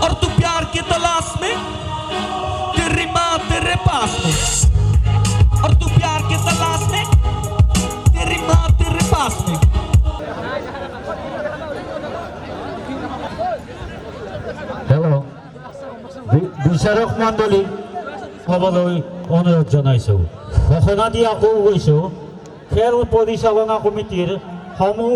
और तू प्यार की तलाश में, तेरी माँ तेरे पास में, और तू प्यार की तलाश में, तेरी माँ तेरे पास में। হেল্ল' বিচাৰক মণ্ডলী ক'বলৈ অনুৰোধ জনাইছোঁ। ঘোষণা দি আকৌ গৈছোঁ, খেল পৰিচালনা কমিটিৰ সমূহ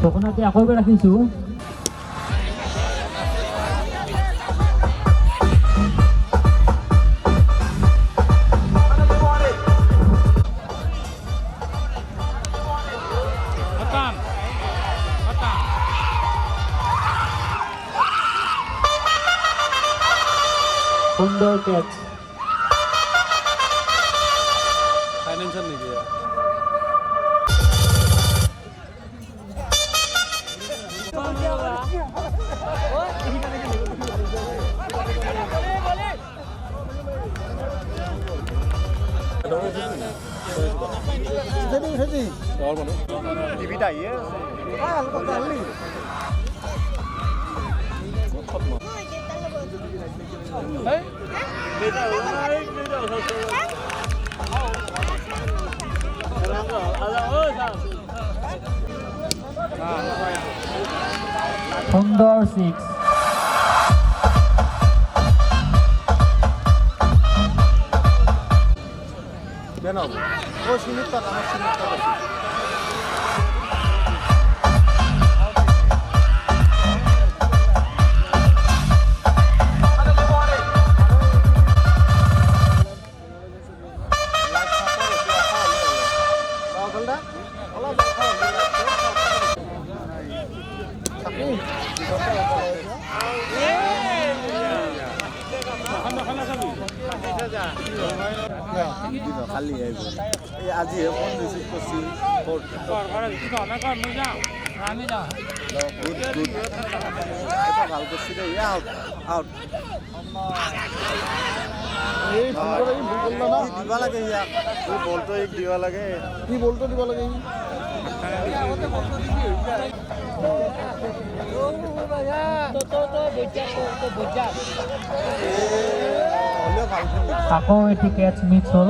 ঘোষণাটি আকৌ এবাৰ ৰাখিছোঁ। সুন্দৰ কেচ। ফাইনেন্সিয়েল নেকি? সুন্দৰ 6 আকৌ এটি কেচ মিছ হ'ল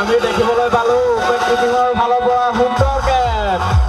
আমি দেখিবলৈ পালো পেট্ৰিকিঙৰ ফালৰ পৰা সুন্দৰ কেচ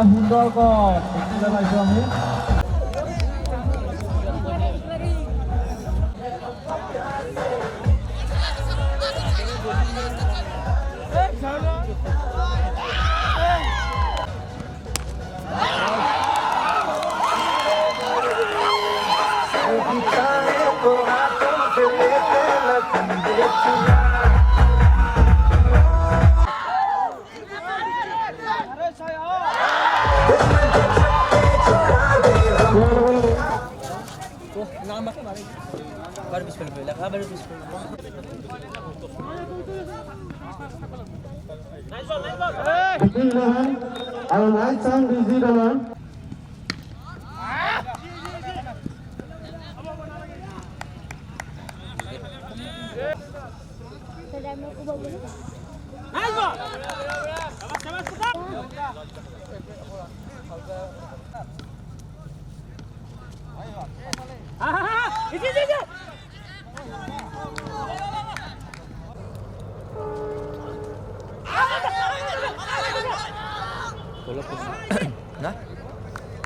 সুন্দৰ কম দেখিবলৈ পাইছোঁ আমি আৰু লাইট চাউণ্ড ডিজিটেলৰ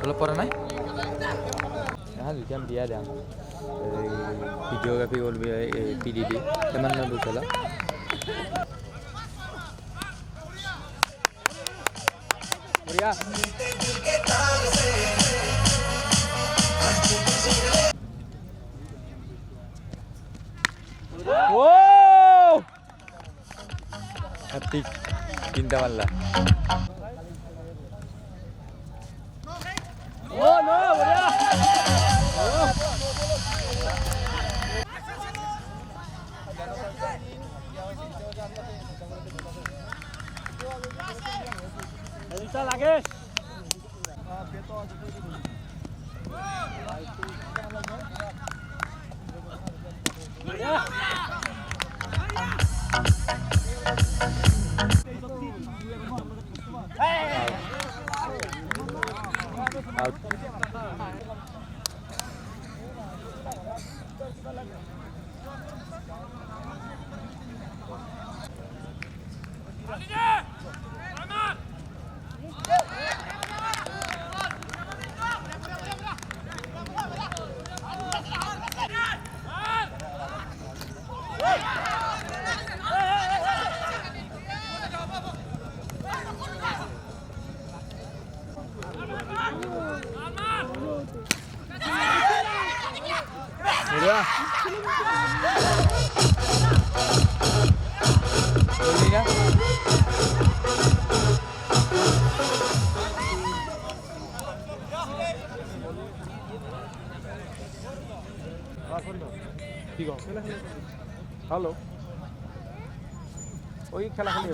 অলপ পৰা নাই যেতিয়া দিয়া যাম ভিডিঅ'গ্ৰাফী কৰিবি PDD কিমান মান বুজিলা ঠিক 3টা মারলা লাগে হ্যালো ওই খেলা খেলি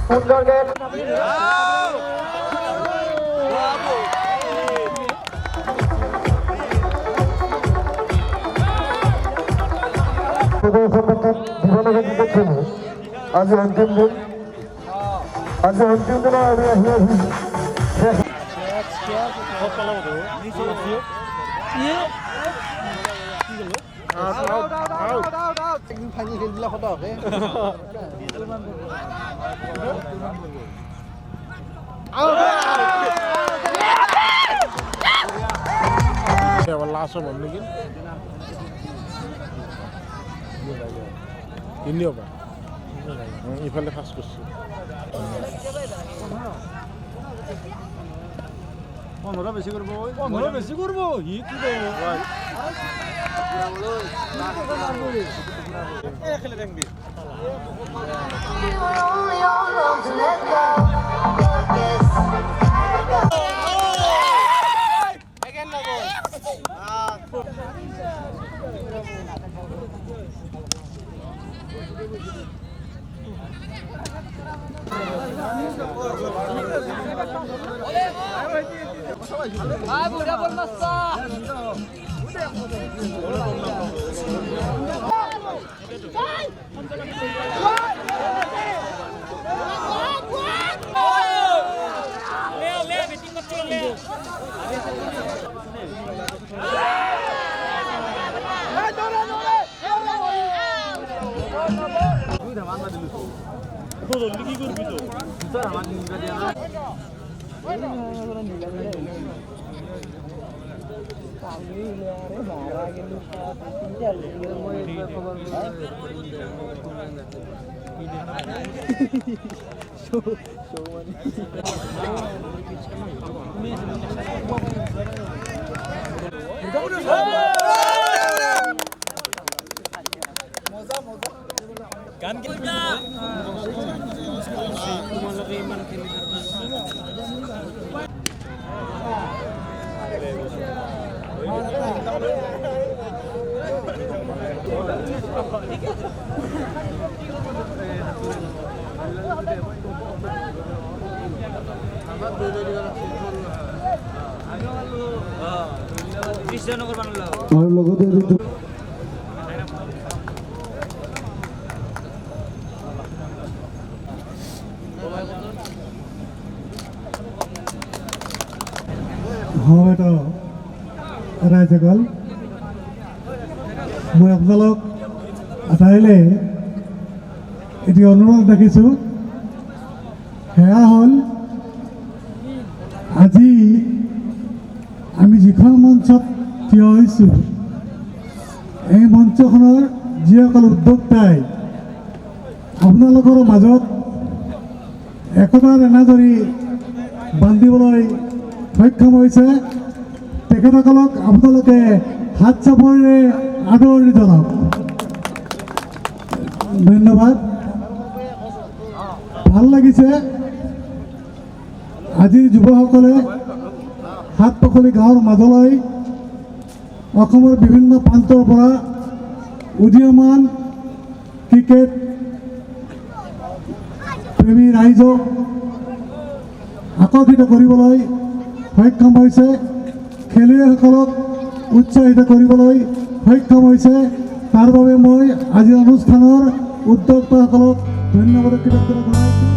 সুন্দর গেট জীবনকে জিতেছিল আজি অন্তিম দিন আজি অন্তিম দিন আমি আহি ফাইনেল খেলবিলাক সদায় লাষ্ট হ'ব নেকি ইণ্ডিয়া পৰা ইফালে ফাৰ্ষ্ট কৰিছোঁ 15 বেছি কৰিব 15 বেছি কৰিব সি কি খেলে দেখবি কি করবি তো গান তোমালোকে ইমান খেলি और লগতে হয় তো রাইজসকল মই আপোনালোক আটাইলৈ এটি অনুৰোধ ৰাখিছোঁ সেয়া হ'ল আজি আমি যিখন মঞ্চত থিয় হৈছোঁ এই মঞ্চখনৰ যিসকল উদ্যোক্তাই আপোনালোকৰ মাজত একতাৰ এনাজৰী বান্ধিবলৈ সক্ষম হৈছে তেখেতসকলক আপোনালোকে হাত চাপৰিৰে আদৰণি জনাওক। ধন্যবাদ। ভাল লাগিছে আজিৰ যুৱসকলে সাতপখলি গাঁৱৰ মাজলৈ অসমৰ বিভিন্ন প্ৰান্তৰ পৰা উদীয়মান ক্ৰিকেট প্ৰেমী ৰাইজক আকৰ্ষিত কৰিবলৈ সক্ষম হৈছে, খেলুৱৈসকলক উৎসাহিত কৰিবলৈ সক্ষম হৈছে। তাৰ বাবে মই আজিৰ অনুষ্ঠানৰ উদ্যোক্তাসকলক ধন্যবাদ কৃতজ্ঞতা জনাইছোঁ।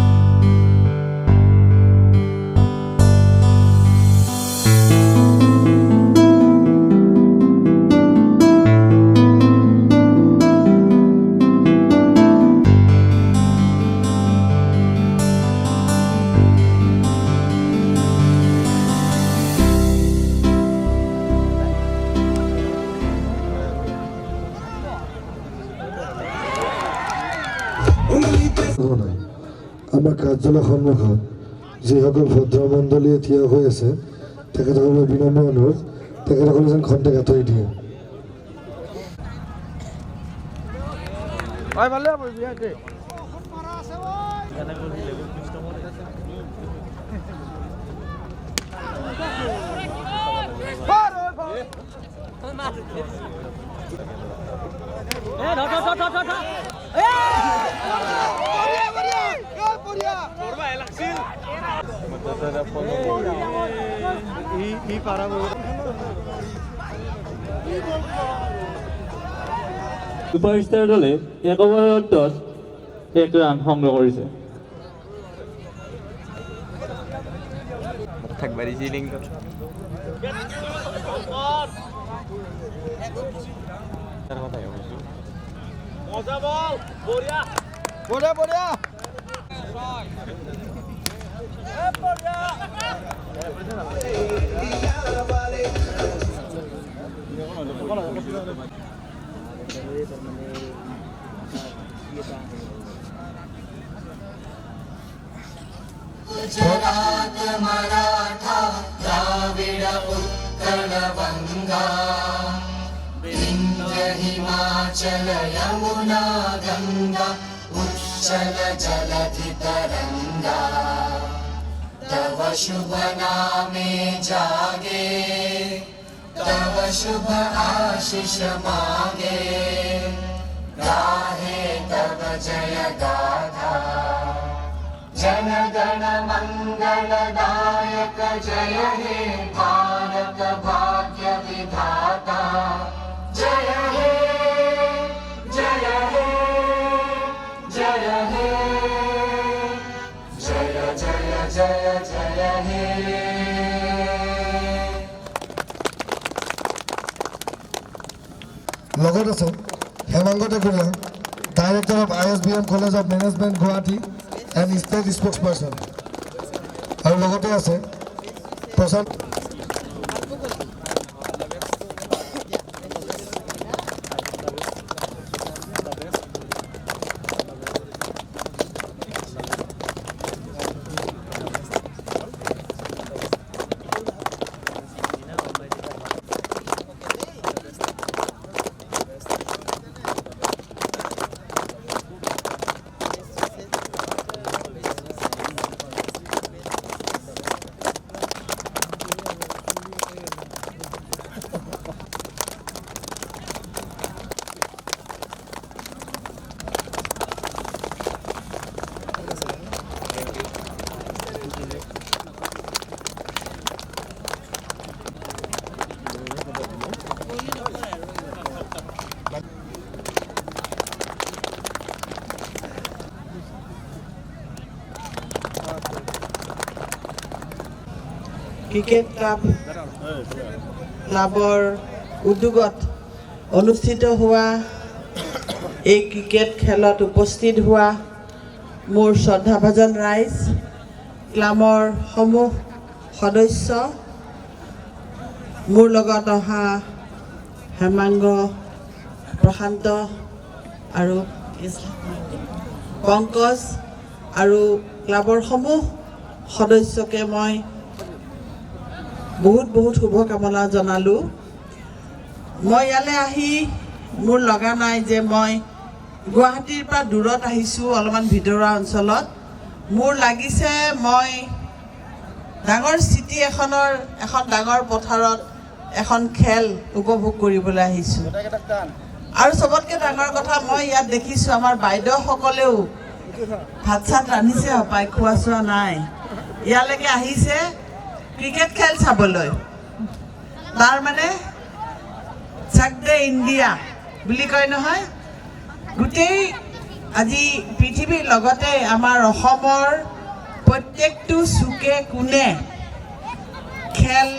আমাৰ কাৰ্যালয় সন্মুখত যিসকল ভদ্ৰমণ্ডলীয়ে থিয় হৈ আছে তেখেতসকলৰ বিনম্ৰ অনুৰোধ তেখেতসকলে যেন খন্তেক আঁতৰি দিয়ে। ছুপাৰষ্টাৰ দলে 1 অভাৰত 1 ৰান সংগ্ৰহ কৰিছে। गुजरात मराठा द्राविड़ उत्कल बंगा विंध्य हिमाचल यमुना गंगा उच्चल जलधि तरंगा तव शुभ नामे जागे तव शुभ आशीष मागे गाहे तव जय गाथा जन गण मंगलदायक जय हे भारत भाग्य विधाता जय हे जय हे जय हे जय जय जय जय हे। লগত আছে Hemanga Tekuriya, director of ISBM college of management Guwahati and state spokesperson আৰু লগতে আছে প্ৰশান্ত ক্ৰিকেট ক্লাবৰ উদ্যোগত অনুষ্ঠিত হোৱা এই ক্ৰিকেট খেলত উপস্থিত হোৱা মোৰ শ্ৰদ্ধাভাজন ৰাইজ, ক্লাবৰ সমূহ সদস্য, মোৰ লগত অহা হেমাংগ, প্ৰশান্ত আৰু পংকজ আৰু ক্লাবৰ সমূহ সদস্যকে মই বহুত বহুত শুভকামনা জনালোঁ। মই ইয়ালৈ আহি মোৰ লগা নাই যে মই গুৱাহাটীৰ পৰা দূৰত আহিছোঁ, অলপমান ভিতৰুৱা অঞ্চলত। মোৰ লাগিছে মই ডাঙৰ চিটি এখন ডাঙৰ পথাৰত এখন খেল উপভোগ কৰিবলৈ আহিছোঁ। আৰু চবতকৈ ডাঙৰ কথা, মই ইয়াত দেখিছোঁ আমাৰ বাইদেউসকলেও ভাত চাত ৰান্ধিছে হপায়, খোৱা চোৱা নাই, ইয়ালৈকে আহিছে ক্ৰিকেট খেল চাবলৈ। তাৰমানে চাক দে ইণ্ডিয়া বুলি কয় নহয়, গোটেই আজি পৃথিৱীৰ লগতে আমাৰ অসমৰ প্ৰত্যেকটো চুকে কোণে খেল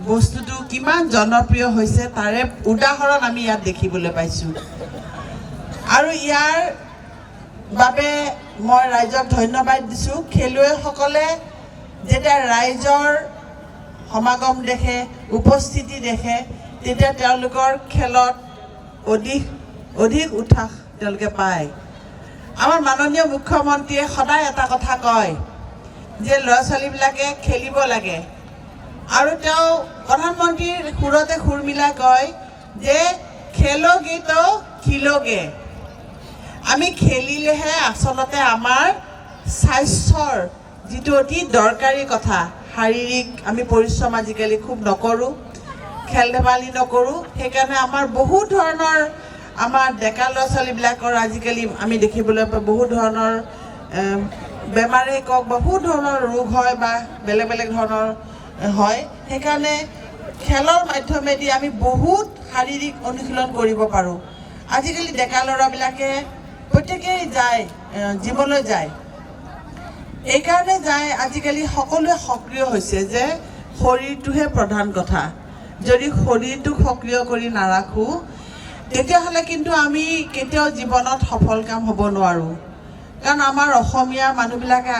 বস্তুটো কিমান জনপ্ৰিয় হৈছে তাৰে উদাহৰণ আমি ইয়াত দেখিবলৈ পাইছোঁ। আৰু ইয়াৰ বাবে মই ৰাইজক ধন্যবাদ দিছোঁ। খেলুৱৈসকলে যেতিয়া ৰাইজৰ সমাগম দেখে, উপস্থিতি দেখে, তেতিয়া তেওঁলোকৰ খেলত অধিক উৎসাহ তেওঁলোকে পায়। আমাৰ মাননীয় মুখ্যমন্ত্ৰীয়ে সদায় এটা কথা কয় যে ল'ৰা ছোৱালীবিলাকে খেলিব লাগে, আৰু তেওঁ প্ৰধানমন্ত্ৰীৰ সুৰতে সুৰ মিলাই কয় যে খেলোগে তো খিলোগে। আমি খেলিলেহে আচলতে আমাৰ স্বাস্থ্যৰ যিটো অতি দৰকাৰী কথা, শাৰীৰিক আমি পৰিশ্ৰম আজিকালি খুব নকৰোঁ, খেল ধেমালি নকৰোঁ, সেইকাৰণে আমাৰ বহুত ধৰণৰ আমাৰ ডেকা ল'ৰা ছোৱালীবিলাকৰ আজিকালি আমি দেখিবলৈ পাওঁ বহুত ধৰণৰ বেমাৰেই কওক, বহুত ধৰণৰ ৰোগ হয় বা বেলেগ বেলেগ ধৰণৰ হয়। সেইকাৰণে খেলৰ মাধ্যমেদি আমি বহুত শাৰীৰিক অনুশীলন কৰিব পাৰোঁ। আজিকালি ডেকা ল'ৰাবিলাকে প্ৰত্যেকেই যায়, জিমলৈ যায়। এইকাৰণে যায়, আজিকালি সকলোৱে সক্ৰিয় হৈছে যে শৰীৰটোহে প্ৰধান কথা। যদি শৰীৰটোক সক্ৰিয় কৰি নাৰাখোঁ তেতিয়াহ'লে কিন্তু আমি কেতিয়াও জীৱনত সফল কাম হ'ব নোৱাৰোঁ। কাৰণ আমাৰ অসমীয়া মানুহবিলাকে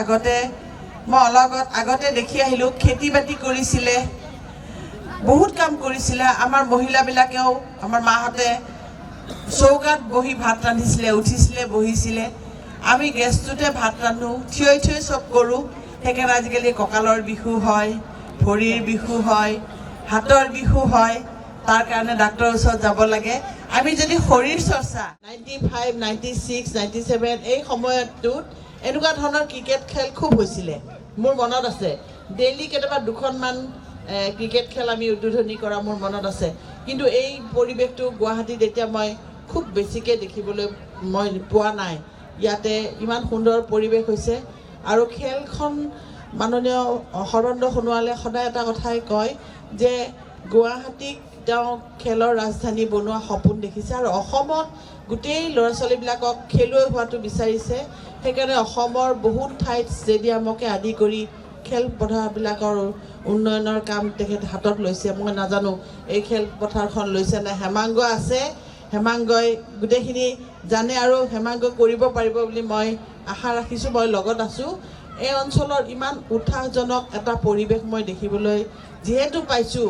মই আগতে দেখি আহিলোঁ, খেতি বাতি কৰিছিলে, বহুত কাম কৰিছিলে। আমাৰ মহিলাবিলাকেও, আমাৰ মাহঁতে চৌকাত বহি ভাত ৰান্ধিছিলে, উঠিছিলে, বহিছিলে। আমি গেছটোতে ভাত ৰান্ধোঁ, থিয় চব কৰোঁ। সেইকাৰণে আজিকালি কঁকালৰ বিহু হয়, ভৰিৰ বিহু হয়, হাতৰ বিহু হয়। তাৰ কাৰণে ডাক্তৰৰ ওচৰত যাব লাগে। আমি যদি শৰীৰ চৰ্চা 95, 96, 97 এই সময়টোত এনেকুৱা ধৰণৰ ক্ৰিকেট খেল খুব হৈছিলে, মোৰ মনত আছে। ডেইলি কেতিয়াবা দুখনমান ক্ৰিকেট খেল আমি উদ্বোধনী কৰা মোৰ মনত আছে। কিন্তু এই পৰিৱেশটো গুৱাহাটীত এতিয়া মই খুব বেছিকৈ দেখিবলৈ মই পোৱা নাই। ইয়াতে ইমান সুন্দৰ পৰিৱেশ হৈছে। আৰু খেলখন মাননীয় সৰ্বানন্দ সোণোৱালে সদায় এটা কথাই কয় যে গুৱাহাটীক তেওঁ খেলৰ ৰাজধানী বনোৱা সপোন দেখিছে, আৰু অসমত গোটেই ল'ৰা ছোৱালীবিলাকক খেলুৱৈ হোৱাটো বিচাৰিছে। সেইকাৰণে অসমৰ বহুত ঠাইত ষ্টেডিয়ামকে আদি কৰি খেলপথাৰবিলাকৰ উন্নয়নৰ কাম তেখেত হাতত লৈছে। মই নাজানো এই খেলপথাৰখন লৈছে নে। হেমাংগ আছে, হেমাংগই গোটেইখিনি জানে আৰু হেমাংগই কৰিব পাৰিব বুলি মই আশা ৰাখিছোঁ। মই লগত আছোঁ। এই অঞ্চলৰ ইমান উৎসাহজনক এটা পৰিৱেশ মই দেখিবলৈ যিহেতু পাইছোঁ,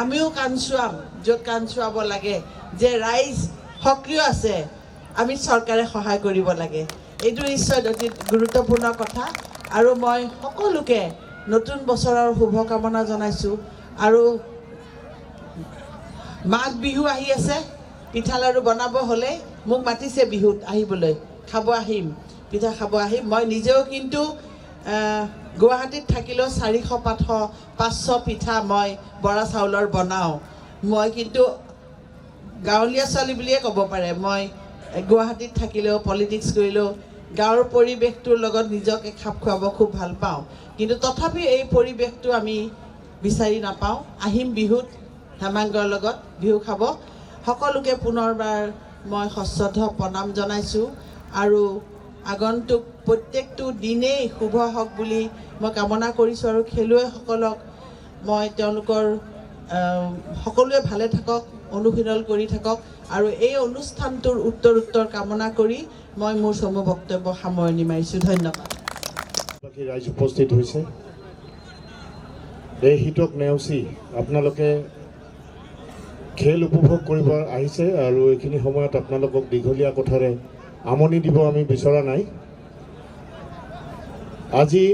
আমিও কাণচুৱাম য'ত কাণচুৱাব লাগে যে ৰাইজ সক্ৰিয় আছে, আমি চৰকাৰে সহায় কৰিব লাগে। এইটো নিশ্চয় অতি গুৰুত্বপূৰ্ণ কথা। আৰু মই সকলোকে নতুন বছৰৰ শুভকামনা জনাইছোঁ। আৰু মাঘ বিহু আহি আছে, পিঠা লাড়ু বনাব হ'লে মোক মাতিছে বিহুত আহিবলৈ, খাব আহিম, পিঠা খাব আহিম। মই নিজেও কিন্তু গুৱাহাটীত থাকিলেও 400-500 পিঠা মই বৰা চাউলৰ বনাওঁ। মই কিন্তু গাঁৱলীয়া ছোৱালী বুলিয়ে ক'ব পাৰে। মই গুৱাহাটীত থাকিলেও, পলিটিক্স কৰিলেও গাঁৱৰ পৰিৱেশটোৰ লগত নিজকে খাপ খুৱাব খুব ভাল পাওঁ। কিন্তু তথাপি এই পৰিৱেশটো আমি বিচাৰি নাপাওঁ। আহিম বিহুত হেমাংগৰ লগত বিহু খাব। সকলোকে পুনৰবাৰ মই সশ্ৰদ্ধ প্ৰণাম জনাইছোঁ। আৰু আগন্তুক প্ৰত্যেকটো দিনেই শুভ হওক বুলি মই কামনা কৰিছোঁ। আৰু খেলুৱৈসকলক মই তেওঁলোকৰ সকলোৱে ভালে থাকক, অনুশীলন কৰি থাকক আৰু এই অনুষ্ঠানটোৰ উত্তৰ কামনা কৰি মই মোৰ চমু বক্তব্য সামৰণি মাৰিছোঁ। ধন্যবাদ। বাকী ৰাইজ উপস্থিত হৈছে। এই শীতক নেওচি আপোনালোকে খেল উপভোগ কৰিব আহিছে আৰু এইখিনি সময়ত আপোনালোকক দীঘলীয়া কথাৰে আমনি দিব আমি বিচৰা নাই। আজি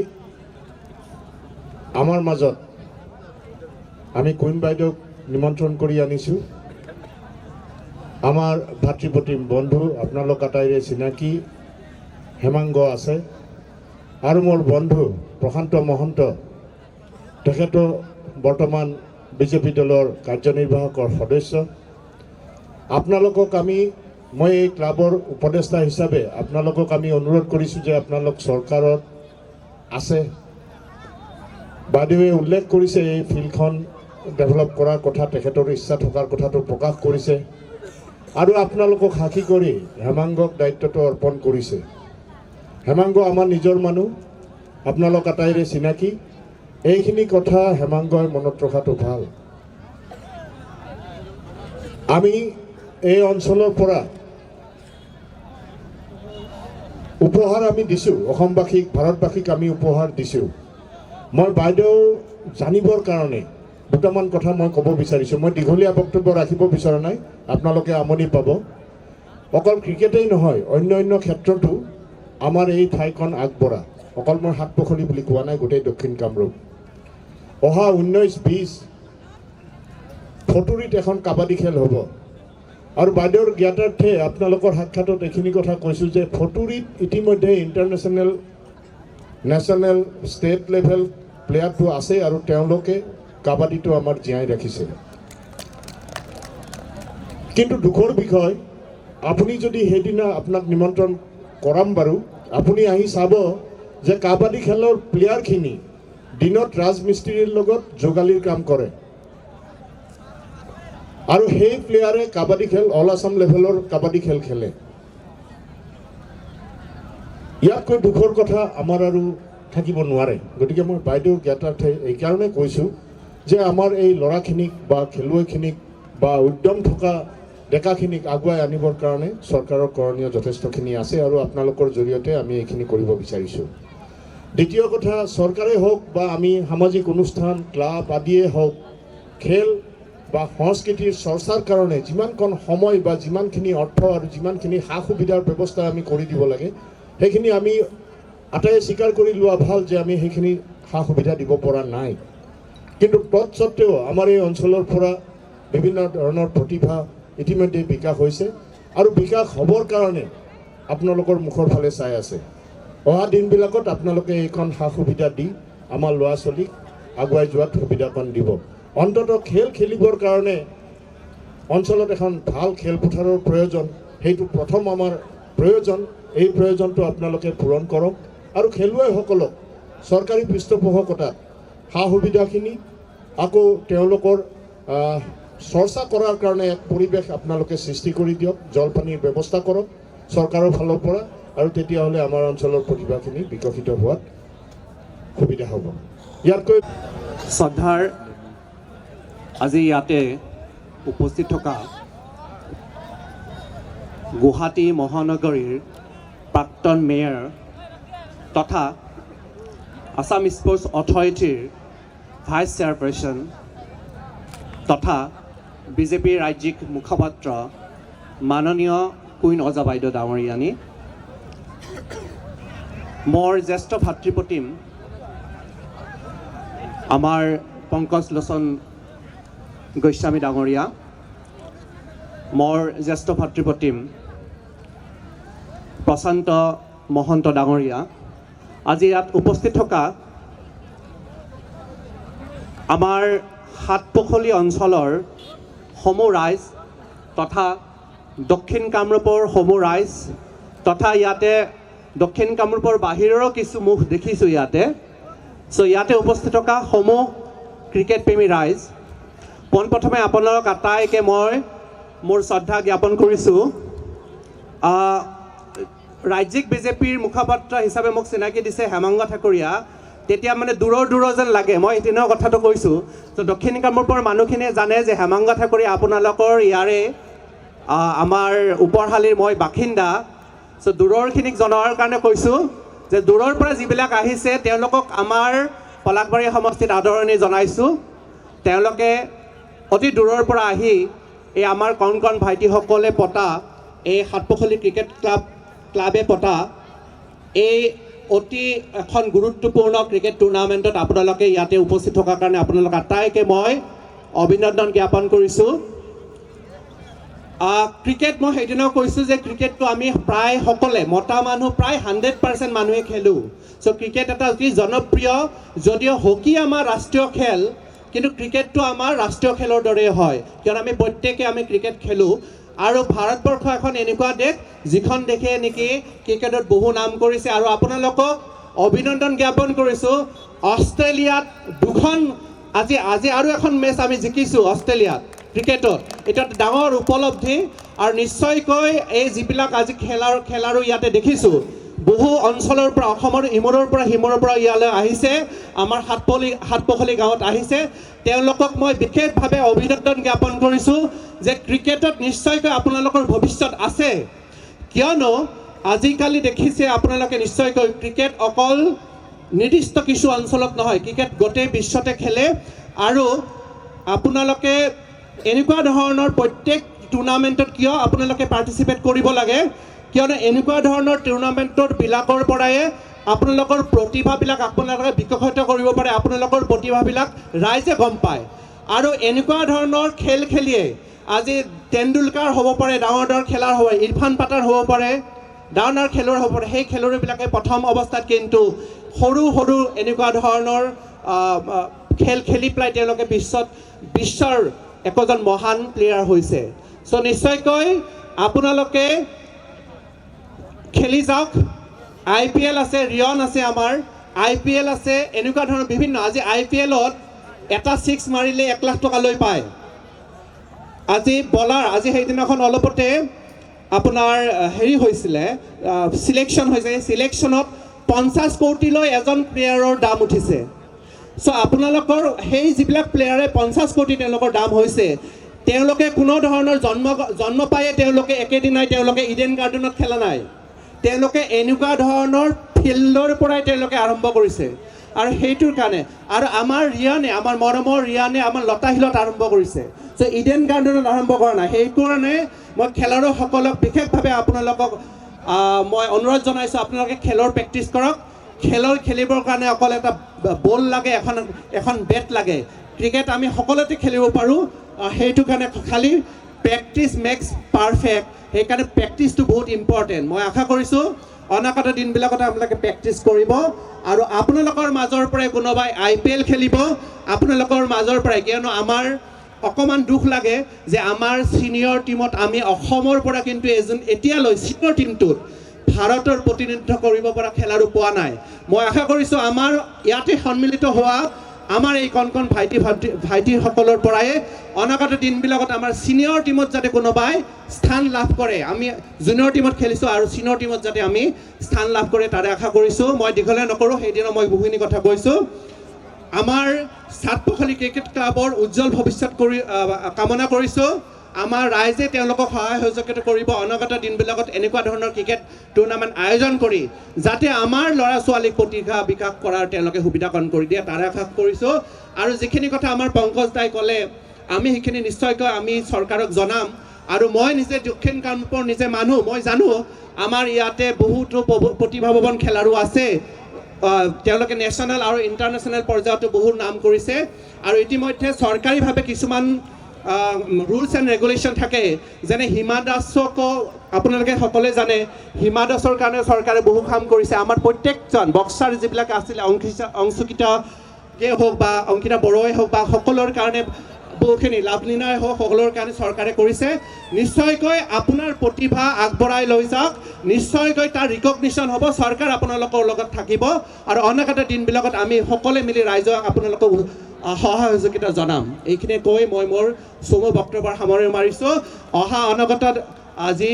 আমাৰ মাজত আমি কুইন বাইদেউক নিমন্ত্ৰণ কৰি আনিছোঁ। আমাৰ ভাতৃপ্ৰতিম বন্ধু আপোনালোক আটাইৰে চিনাকি হেমাংগ আছে আৰু মোৰ বন্ধু প্ৰশান্ত মহন্ত, তেখেতো বৰ্তমান বিজেপি দলৰ কাৰ্যনিৰ্বাহকৰ সদস্য। আপোনালোকক মই এই ক্লাবৰ উপদেষ্টা হিচাপে আপোনালোকক আমি অনুৰোধ কৰিছোঁ যে আপোনালোক চৰকাৰত আছে। বাইদেৱে উল্লেখ কৰিছে এই ফিল্ডখন ডেভেলপ কৰাৰ কথা, তেখেতৰ ইচ্ছা থকাৰ কথাটো প্ৰকাশ কৰিছে আৰু আপোনালোকক সাক্ষী কৰি হেমাংগক দায়িত্বটো অৰ্পণ কৰিছে। হেমাংগ আমাৰ নিজৰ মানুহ, আপোনালোক আটাইৰে চিনাকি। এইখিনি কথা হেমাংগই মনত ৰখাটো ভাল। আমি এই অঞ্চলৰ পৰা উপহাৰ আমি দিছোঁ, অসমবাসীক ভাৰতবাসীক আমি উপহাৰ দিছোঁ। মই বাইদেউ জানিবৰ কাৰণে দুটামান কথা মই ক'ব বিচাৰিছোঁ। মই দীঘলীয়া বক্তব্য ৰাখিব বিচৰা নাই, আপোনালোকে আমনি পাব। অকল ক্ৰিকেটেই নহয়, অন্য ক্ষেত্ৰতো আমাৰ এই ঠাইখন আগবঢ়া। অকল মই সাতপখলি বুলি কোৱা নাই, গোটেই দক্ষিণ কামৰূপ। অহা 19-20 ফটুৰিত এখন কাবাডী খেল হ'ব আৰু বাইদেউৰ জ্ঞাতাৰ্থে আপোনালোকৰ সাক্ষাতত এইখিনি কথা কৈছোঁ যে ফটুৰিত ইতিমধ্যে ইণ্টাৰনেশ্যনেল, নেশ্যনেল, ষ্টেট লেভেল প্লেয়াৰটো আছে আৰু তেওঁলোকে কাবাডীটো আমাৰ জীয়াই ৰাখিছে। কিন্তু দুখৰ বিষয়, আপুনি যদি সেইদিনা আপোনাক নিমন্ত্ৰণ কৰাম বাৰু, আপুনি আহি চাব যে কাবাডী খেলৰ প্লেয়াৰখিনি দিনত ৰাজমিস্ত্ৰীৰ লগত যোগালীৰ কাম কৰে আৰু সেই প্লেয়াৰে কাবাডী খেল অল আছাম লেভেলৰ কাবাডী খেল খেলে। ইয়াতকৈ দুখৰ কথা আমাৰ আৰু থাকিব নোৱাৰে। গতিকে মই বাইদেউৰ জ্ঞাতাৰ্থে এইকাৰণে কৈছোঁ যে আমাৰ এই ল'ৰাখিনিক বা খেলুৱৈখিনিক বা উদ্যম থকা ডেকাখিনিক আগুৱাই আনিবৰ কাৰণে চৰকাৰৰ কৰণীয় যথেষ্টখিনি আছে আৰু আপোনালোকৰ জৰিয়তে আমি এইখিনি কৰিব বিচাৰিছোঁ। দ্বিতীয় কথা, চৰকাৰেই হওক বা আমি সামাজিক অনুষ্ঠান, ক্লাব আদিয়ে হওক, খেল বা সংস্কৃতিৰ চৰ্চাৰ কাৰণে যিমানকণ সময় বা যিমানখিনি অৰ্থ আৰু যিমানখিনি সা সুবিধাৰ ব্যৱস্থা আমি কৰি দিব লাগে, সেইখিনি আমি আটাইয়ে স্বীকাৰ কৰি লোৱা ভাল যে আমি সেইখিনি সা সুবিধা দিব পৰা নাই। কিন্তু তৎসত্ত্বেও আমাৰ এই অঞ্চলৰ পৰা বিভিন্ন ধৰণৰ প্ৰতিভা ইতিমধ্যে বিকাশ হৈছে আৰু বিকাশ হ'বৰ কাৰণে আপোনালোকৰ মুখৰ ফালে চাই আছে। অহা দিনবিলাকত আপোনালোকে এইখন সা সুবিধা দি আমাৰ ল'ৰা ছোৱালীক আগুৱাই যোৱাত সুবিধাকণ দিব। অন্ততঃ খেল খেলিবৰ কাৰণে অঞ্চলত এখন ভাল খেলপথাৰৰ প্ৰয়োজন, সেইটো প্ৰথম আমাৰ প্ৰয়োজন। এই প্ৰয়োজনটো আপোনালোকে পূৰণ কৰক আৰু খেলুৱৈসকলক চৰকাৰী পৃষ্ঠপোষকতাত সা সুবিধাখিনি আকৌ তেওঁলোকৰ চৰ্চা কৰাৰ কাৰণে এক পৰিৱেশ আপোনালোকে সৃষ্টি কৰি দিয়ক, জলপানীৰ ব্যৱস্থা কৰক চৰকাৰৰ ফালৰ পৰা, আৰু তেতিয়াহ'লে আমাৰ অঞ্চলৰ প্ৰতিভাখিনি বিকশিত হোৱাত সুবিধা হ'ব। ইয়াতকৈ শ্ৰদ্ধাৰ আজি ইয়াতে উপস্থিত থকা গুৱাহাটী মহানগৰীৰ প্ৰাক্তন মেয়ৰ তথা আছাম স্পৰ্টছ অথৰিটিৰ ভাইচ চেয়াৰপাৰ্চন তথা বিজেপিৰ ৰাজ্যিক মুখপাত্ৰ মাননীয় কুইন অজা বাইদেউ ডাঙৰীয়ানী, মোৰ জ্যেষ্ঠ ভাতৃপ্ৰতিম আমাৰ পংকজ লোচন গোস্বামী ডাঙৰীয়া, মোৰ জ্যেষ্ঠ ভাতৃপ্ৰতিম প্ৰশান্ত মহন্ত ডাঙৰীয়া, আজি ইয়াত উপস্থিত থকা আমাৰ সাতপখলি অঞ্চলৰ সমূহ ৰাইজ তথা দক্ষিণ কামৰূপৰ সমূহ ৰাইজ তথা ইয়াতে দক্ষিণ কামৰূপৰ বাহিৰৰো কিছু মুখ দেখিছোঁ ইয়াতে। চ' ইয়াতে উপস্থিত থকা সমূহ ক্ৰিকেট প্ৰেমী ৰাইজ, পোনপ্ৰথমে আপোনালোক আটাইকে মই মোৰ শ্ৰদ্ধা জ্ঞাপন কৰিছোঁ। ৰাজ্যিক বিজেপিৰ মুখপাত্ৰ হিচাপে মোক চিনাকি দিছে হেমাংগ ঠাকুৰীয়া। তেতিয়া মানে দূৰৰ যেন লাগে। মই সেইদিনাও কথাটো কৈছোঁ। তো দক্ষিণ কামৰূপৰ মানুহখিনিয়ে জানে যে হেমাংগ ঠাকুৰী আপোনালোকৰ ইয়াৰে আমাৰ ওপৰশালীৰ মই বাসিন্দা। চ' দূৰৰখিনিক জনোৱাৰ কাৰণে কৈছোঁ যে দূৰৰ পৰা যিবিলাক আহিছে তেওঁলোকক আমাৰ পলাশবাৰী সমষ্টিত আদৰণি জনাইছোঁ। তেওঁলোকে অতি দূৰৰ পৰা আহি এই আমাৰ কণ ভাইটিসকলে পতা এই সাতপখলি ক্ৰিকেট ক্লাবে পতা এই অতি এখন গুৰুত্বপূৰ্ণ ক্ৰিকেট টুৰ্ণামেণ্টত আপোনালোকে ইয়াতে উপস্থিত থকাৰ কাৰণে আপোনালোক আটাইকে মই অভিনন্দন জ্ঞাপন কৰিছোঁ। ক্ৰিকেট মই সেইদিনাও কৈছোঁ যে ক্ৰিকেটটো আমি প্ৰায় সকলে মতা মানুহ প্ৰায় 100% মানুহে খেলোঁ। চ' ক্ৰিকেট এটা অতি জনপ্ৰিয়, যদিও হকী আমাৰ ৰাষ্ট্ৰীয় খেল কিন্তু ক্ৰিকেটটো আমাৰ ৰাষ্ট্ৰীয় খেলৰ দৰে হয়, কিয়নো আমি প্ৰত্যেকে আমি ক্ৰিকেট খেলোঁ। আৰু ভাৰতবৰ্ষ এখন এনেকুৱা দেশ যিখন দেশে নেকি ক্ৰিকেটত বহু নাম কৰিছে। আৰু আপোনালোকক অভিনন্দন জ্ঞাপন কৰিছোঁ। অষ্ট্ৰেলিয়াত দুখন আজি আৰু এখন মেচ আমি জিকিছোঁ অষ্ট্ৰেলিয়াত ক্ৰিকেটত। এটা ডাঙৰ উপলব্ধি। আৰু নিশ্চয়কৈ এই যিবিলাক আজি খেলাৰো ইয়াতে দেখিছোঁ বহু অঞ্চলৰ পৰা অসমৰ ইমূৰৰ পৰা সিমূৰৰ পৰা ইয়ালৈ আহিছে, আমাৰ সাতপখলি গাঁৱত আহিছে। তেওঁলোকক মই বিশেষভাৱে অভিনন্দন জ্ঞাপন কৰিছোঁ যে ক্ৰিকেটত নিশ্চয়কৈ আপোনালোকৰ ভৱিষ্যত আছে, কিয়নো আজিকালি দেখিছে আপোনালোকে নিশ্চয়কৈ ক্ৰিকেট অকল নিৰ্দিষ্ট কিছু অঞ্চলত নহয়, ক্ৰিকেট গোটেই বিশ্বতে খেলে। আৰু আপোনালোকে এনেকুৱা ধৰণৰ প্ৰত্যেক টুৰ্ণামেণ্টত কিয় আপোনালোকে পাৰ্টিচিপেট কৰিব লাগে, কিয়নো এনেকুৱা ধৰণৰ টুৰ্ণামেণ্টবিলাকৰ পৰাই আপোনালোকৰ প্ৰতিভাবিলাক আপোনালোকে বিকশিত কৰিব পাৰে। আপোনালোকৰ প্ৰতিভাবিলাক ৰাইজে গম পায়। আৰু এনেকুৱা ধৰণৰ খেল খেলিয়ে আজি তেণ্ডুলকাৰ হ'ব পাৰে, ডাঙৰ খেলাৰ হ'ব, ইৰফান পাটাৰ হ'ব পাৰে, ডাঙৰ খেলুৱৈ হ'ব পাৰে। সেই খেলুৱৈবিলাকে প্ৰথম অৱস্থাত কিন্তু সৰু এনেকুৱা ধৰণৰ খেল খেলি পেলাই তেওঁলোকে বিশ্বৰ একোজন মহান প্লেয়াৰ হৈছে। চ' নিশ্চয়কৈ আপোনালোকে খেলি যাওক। IPL আছে, ৰিয়ন আছে, আমাৰ IPL আছে, এনেকুৱা ধৰণৰ বিভিন্ন। আজি IPLত এটা 6 মাৰিলে 1 লাখ টকা লৈ পায়। আজি বলাৰ আজি সেইদিনাখন অলপতে আপোনাৰ হেৰি হৈছিলে, চিলেকশ্যন হৈছে। চিলেকশ্যনত 50 কোটিলৈ এজন প্লেয়াৰৰ দাম উঠিছে। চ' আপোনালোকৰ সেই যিবিলাক প্লেয়াৰে 50 কোটি তেওঁলোকৰ দাম হৈছে, তেওঁলোকে কোনো ধৰণৰ জন্ম পায়ে তেওঁলোকে একেদিনাই তেওঁলোকে ইডেন গাৰ্ডেনত খেলা নাই। তেওঁলোকে এনেকুৱা ধৰণৰ ফিল্ডৰ পৰাই তেওঁলোকে আৰম্ভ কৰিছে। আৰু সেইটোৰ কাৰণে আৰু আমাৰ আমাৰ মৰমৰ ৰিয়ানে আমাৰ লতাশিলত আৰম্ভ কৰিছে। চ' ইডেন গাৰ্ডেনত আৰম্ভ কৰা নাই। সেইকাৰণে মই খেলুৱৈসকলক বিশেষভাৱে আপোনালোকক মই অনুৰোধ জনাইছোঁ, আপোনালোকে খেলৰ প্ৰেক্টিছ কৰক। খেলিবৰ কাৰণে অকল এটা বল লাগে, এখন বেট লাগে। ক্ৰিকেট আমি সকলোতে খেলিব পাৰোঁ। সেইটো কাৰণে খালি প্ৰেক্টিছ মেক্স পাৰফেক্ট। সেইকাৰণে প্ৰেক্টিছটো বহুত ইম্পৰ্টেণ্ট। মই আশা কৰিছোঁ অনাগত দিনবিলাকত আপোনালোকে প্ৰেক্টিছ কৰিব। আৰু আপোনালোকৰ মাজৰ পৰাই কোনোবাই IPL খেলিব, আপোনালোকৰ মাজৰ পৰাই। কিয়নো আমাৰ অকণমান দুখ লাগে যে আমাৰ ছিনিয়ৰ টীমত আমি অসমৰ পৰা কিন্তু এতিয়ালৈ ছিনিয়ৰ টীমটোত ভাৰতৰ প্ৰতিনিধিত্ব কৰিব পৰা খেলাৰো পোৱা নাই। মই আশা কৰিছোঁ আমাৰ ইয়াতে সন্মিলিত হোৱা আমাৰ এই কণ ভাইটিসকলৰ পৰাই অনাগত দিনবিলাকত আমাৰ ছিনিয়ৰ টীমত যাতে কোনোবাই স্থান লাভ কৰে। আমি জুনিয়ৰ টীমত খেলিছোঁ আৰু ছিনিয়ৰ টীমত যাতে আমি স্থান লাভ কৰে তাৰে আশা কৰিছোঁ। মই দীঘলীয়া নকৰোঁ, সেইদিনা মই বহুখিনি কথা কৈছোঁ। আমাৰ সাতপখলি ক্ৰিকেট ক্লাবৰ উজ্জ্বল ভৱিষ্যত কামনা কৰিছোঁ। আমাৰ ৰাইজে তেওঁলোকক সহায় সহযোগিতা কৰিব অনাগত দিনবিলাকত এনেকুৱা ধৰণৰ ক্ৰিকেট টুৰ্ণামেণ্ট আয়োজন কৰি যাতে আমাৰ ল'ৰা ছোৱালীক প্ৰতিভা বিকাশ কৰাৰ তেওঁলোকে সুবিধাকৰণ কৰি দিয়ে তাৰে আশা কৰিছোঁ। আৰু যিখিনি কথা আমাৰ পংকজ দাই ক'লে আমি সেইখিনি নিশ্চয়কৈ আমি চৰকাৰক জনাম। আৰু মই নিজে দক্ষিণ কামৰূপৰ নিজে মানুহ, মই জানো আমাৰ ইয়াতে বহুতো প্ৰতিভাৱান খেলাৰু আছে। তেওঁলোকে নেশ্যনেল আৰু ইণ্টাৰনেশ্যনেল পৰ্যায়তো বহুত নাম কৰিছে। আৰু ইতিমধ্যে চৰকাৰীভাৱে কিছুমান ৰুলছ এণ্ড ৰেগুলেশ্যন থাকে, যেনে হিমা দাসকো আপোনালোকে সকলোৱে জানে। হিমা দাসৰ কাৰণে চৰকাৰে বহু কাম কৰিছে। আমাৰ প্ৰত্যেকজন বক্সাৰ যিবিলাক আছিলে অংশুকিতাকে হওক বা অংকিতা বড়োৱে হওক বা সকলোৰ কাৰণে বহুখিনি লাভলীনাই হওক সকলোৰ কাৰণে চৰকাৰে কৰিছে। নিশ্চয়কৈ আপোনাৰ প্ৰতিভা আগবঢ়াই লৈ যাওক, নিশ্চয়কৈ তাৰ ৰিকগনিশ্যন হ'ব। চৰকাৰ আপোনালোকৰ লগত থাকিব আৰু অনাগত দিনবিলাকত আমি সকলোৱে মিলি ৰাইজক আপোনালোকক সহায় সহযোগিতা জনাম। এইখিনি কৈ মই মোৰ চমু বক্তব্যৰ সামৰণি মাৰিছোঁ। অহা অনাগত আজি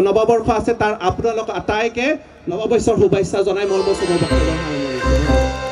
নৱবৰ্ষ আছে, তাৰ আপোনালোক আটাইকে নৱবৰ্ষৰ শুভেচ্ছা জনাই মই মোৰ চমু বক্তব্য সামৰণি মাৰিছোঁ।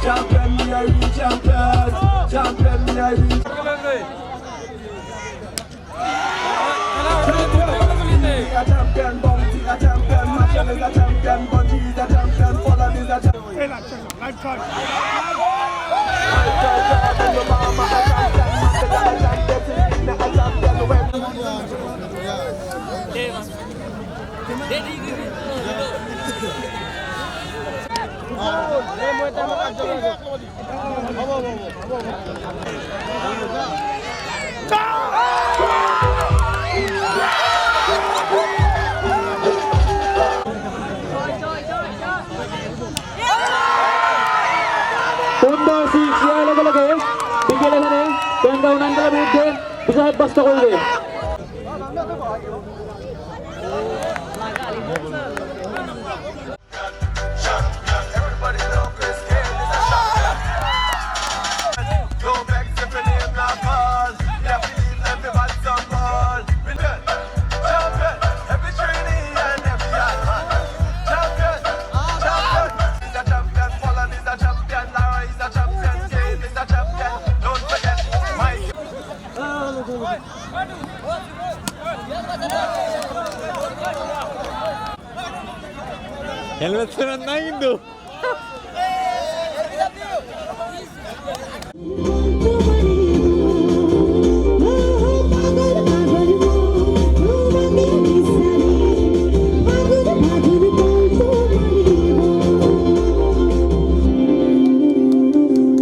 Champion, me a real champion. Champion, me a real champion. Bounty a champion. Marshall is a champion. Bunty is a champion. Follow is a champion. সুন্দর সিক্স ইয়ার লগে লগে বিকেল এখানে কেন্দ্র উনান্ডার বিরুদ্ধে বিজয় সাব্যস্ত করবে হেলমেট ছেড়ে নাই কিন্তু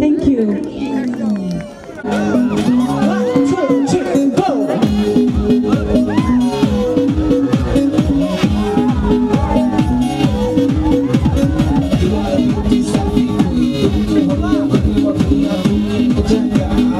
Thank you. Champion.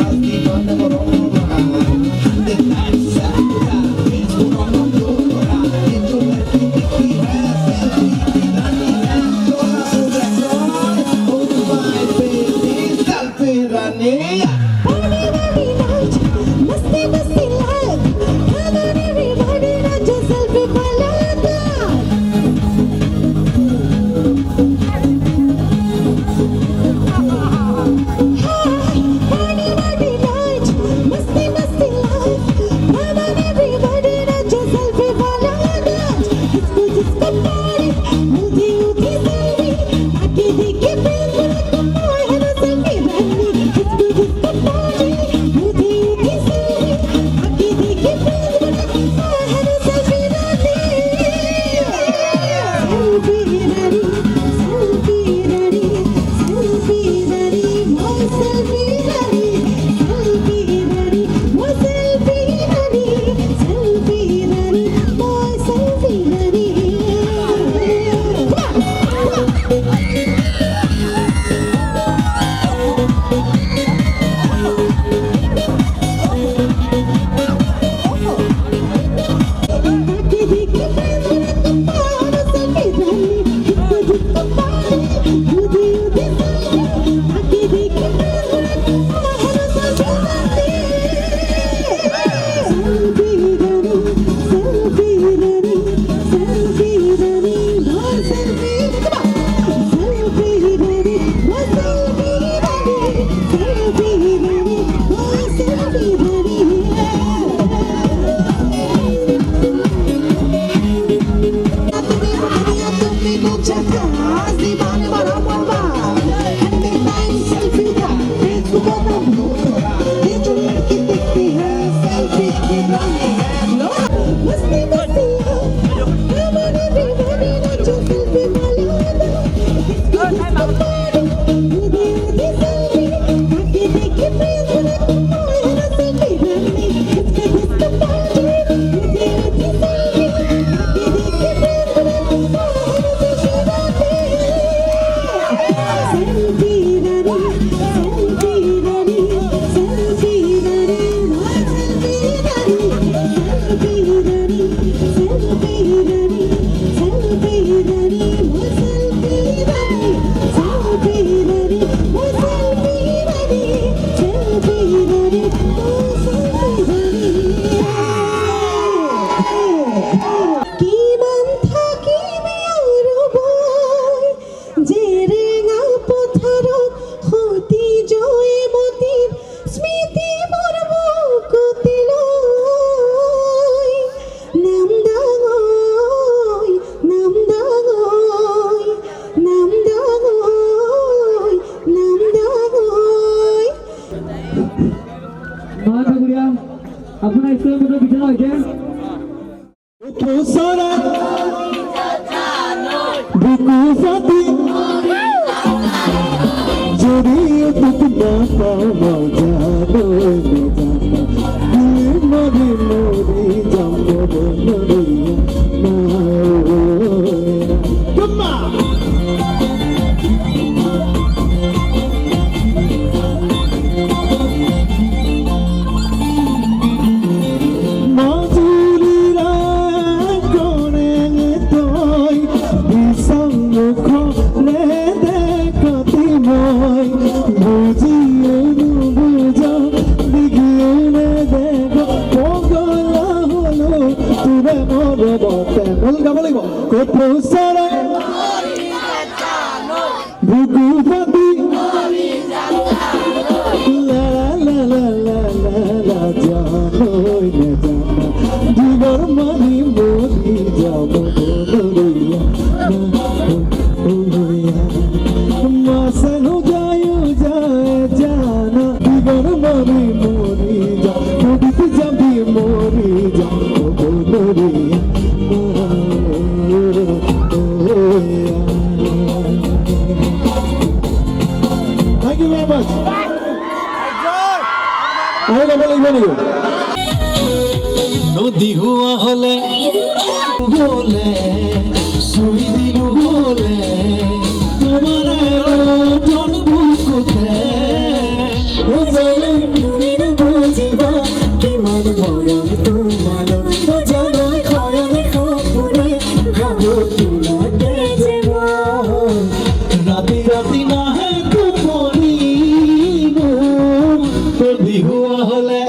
নদী হুয়া হলে বলে সুই দিলু বলে তোমার জন বুকুতে ও জানে তুমি বুঝিবা কিমান মরম তোমার ও জানো খয়নে খপুরে গাবো তুলাতে যেব রাতি রাতি না হে কুপনি নদী হুয়া হলে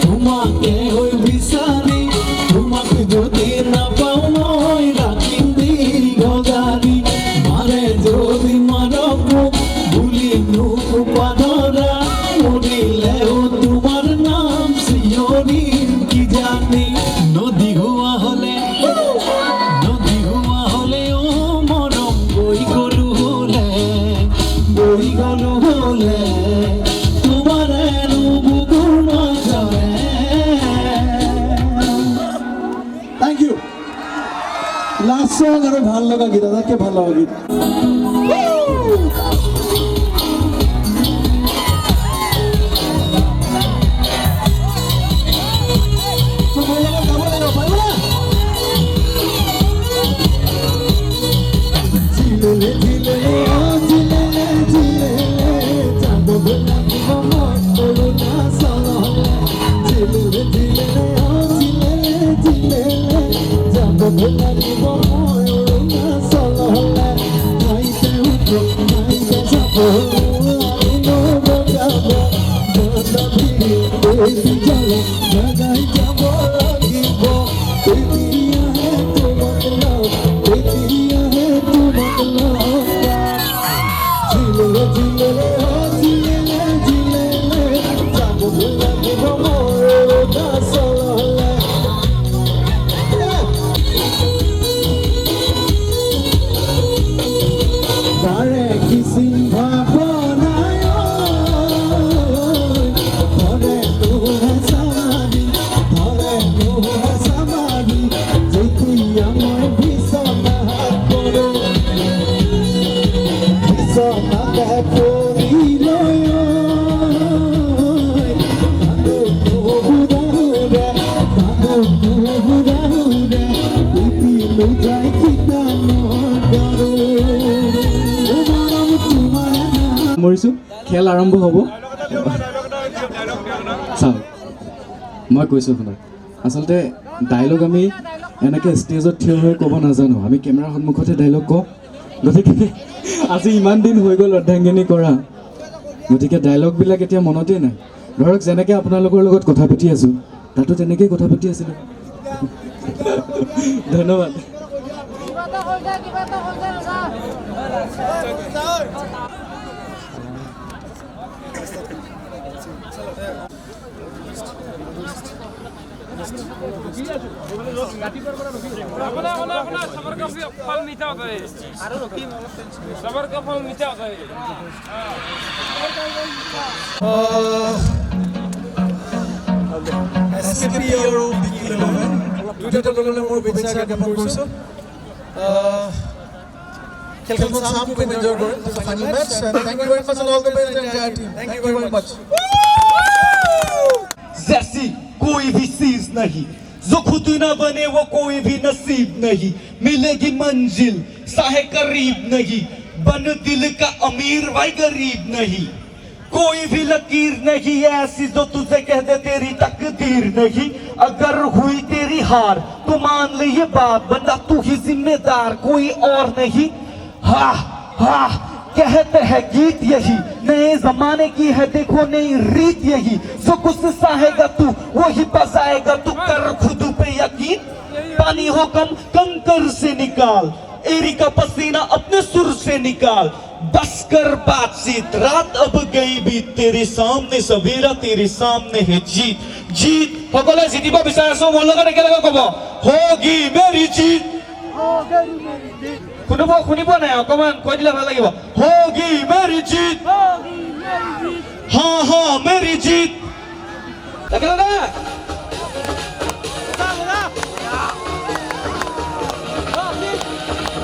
তোমাকে হই বিচারি তোমাকে যদি না পাও নয় রাখিম দীর্ঘগারি মারে যদি মারব ভুলি নুক পানরা মরিলেও তোমার নাম শিওরিন কি জানি নদী হুয়া হলে ও মরম বই গরু হলে তোমার বুকুর মাঝে থ্যাংক ইউ লাস্ট সং আরো ভাল লগা গীত আদাকে ভাল লগা গীত মৰিছোঁ খেল আৰম্ভ হ'ব মই কৈছোঁ শুনক আচলতে ডায়লগ আমি এনেকৈ ষ্টেজত থিয় হৈ ক'ব নাজানো আমি কেমেৰাৰ সন্মুখতে ডায়লগ কওঁ গতিকে আজি ইমান দিন হৈ গ'ল অৰ্ধাংগিনী কৰা গতিকে ডায়লগবিলাক এতিয়া মনতেই নাই ধৰক যেনেকৈ আপোনালোকৰ লগত কথা পাতি আছোঁ তাতো তেনেকৈয়ে কথা পাতি আছিলোঁ ধন্যবাদ SKP আৰু BK11 দুয়োটা দললৈ মোৰ শুভেচ্ছা জ্ঞাপন কৰিছোঁ খেলখন চাম খুব এনজয় কৰিম final match thank you very much on all the best entire team thank you very much जैसी कोई भी चीज नहीं जो खुद न बने वो कोई भी नसीब नहीं मिलेगी मंजिल चाहे करीब नहीं बन दिल का अमीर भाई गरीब नहीं कोई भी लकीर नहीं ऐसी जो तुझे कह दे तेरी तकदीर नहीं अगर हुई तेरी हार तो मान ले ये बात बंदा तू ही जिम्मेदार कोई और नहीं हा हा कहते हैं गीत यही नए जमाने की है देखो नई रीत यही जो कुछ चाहेगा तू वही बजाएगा तू कर खुद पे यकीन पानी हो कम कंकर से निकाल एरी का पसीना अपने सुर से निकाल बस कर बातचीत रात अब गई बीत तेरे सामने सवेरा तेरे सामने है जीत जीत সকলে জিতিব বিচাৰিছো মোৰ লগত একেলগে ক'ব होगी मेरी जीत শুনিব নাই অকমান কৈ দিলে ভাল লাগিব होगी मेरी जीत हाँ हाँ मेरी जीत একেলগে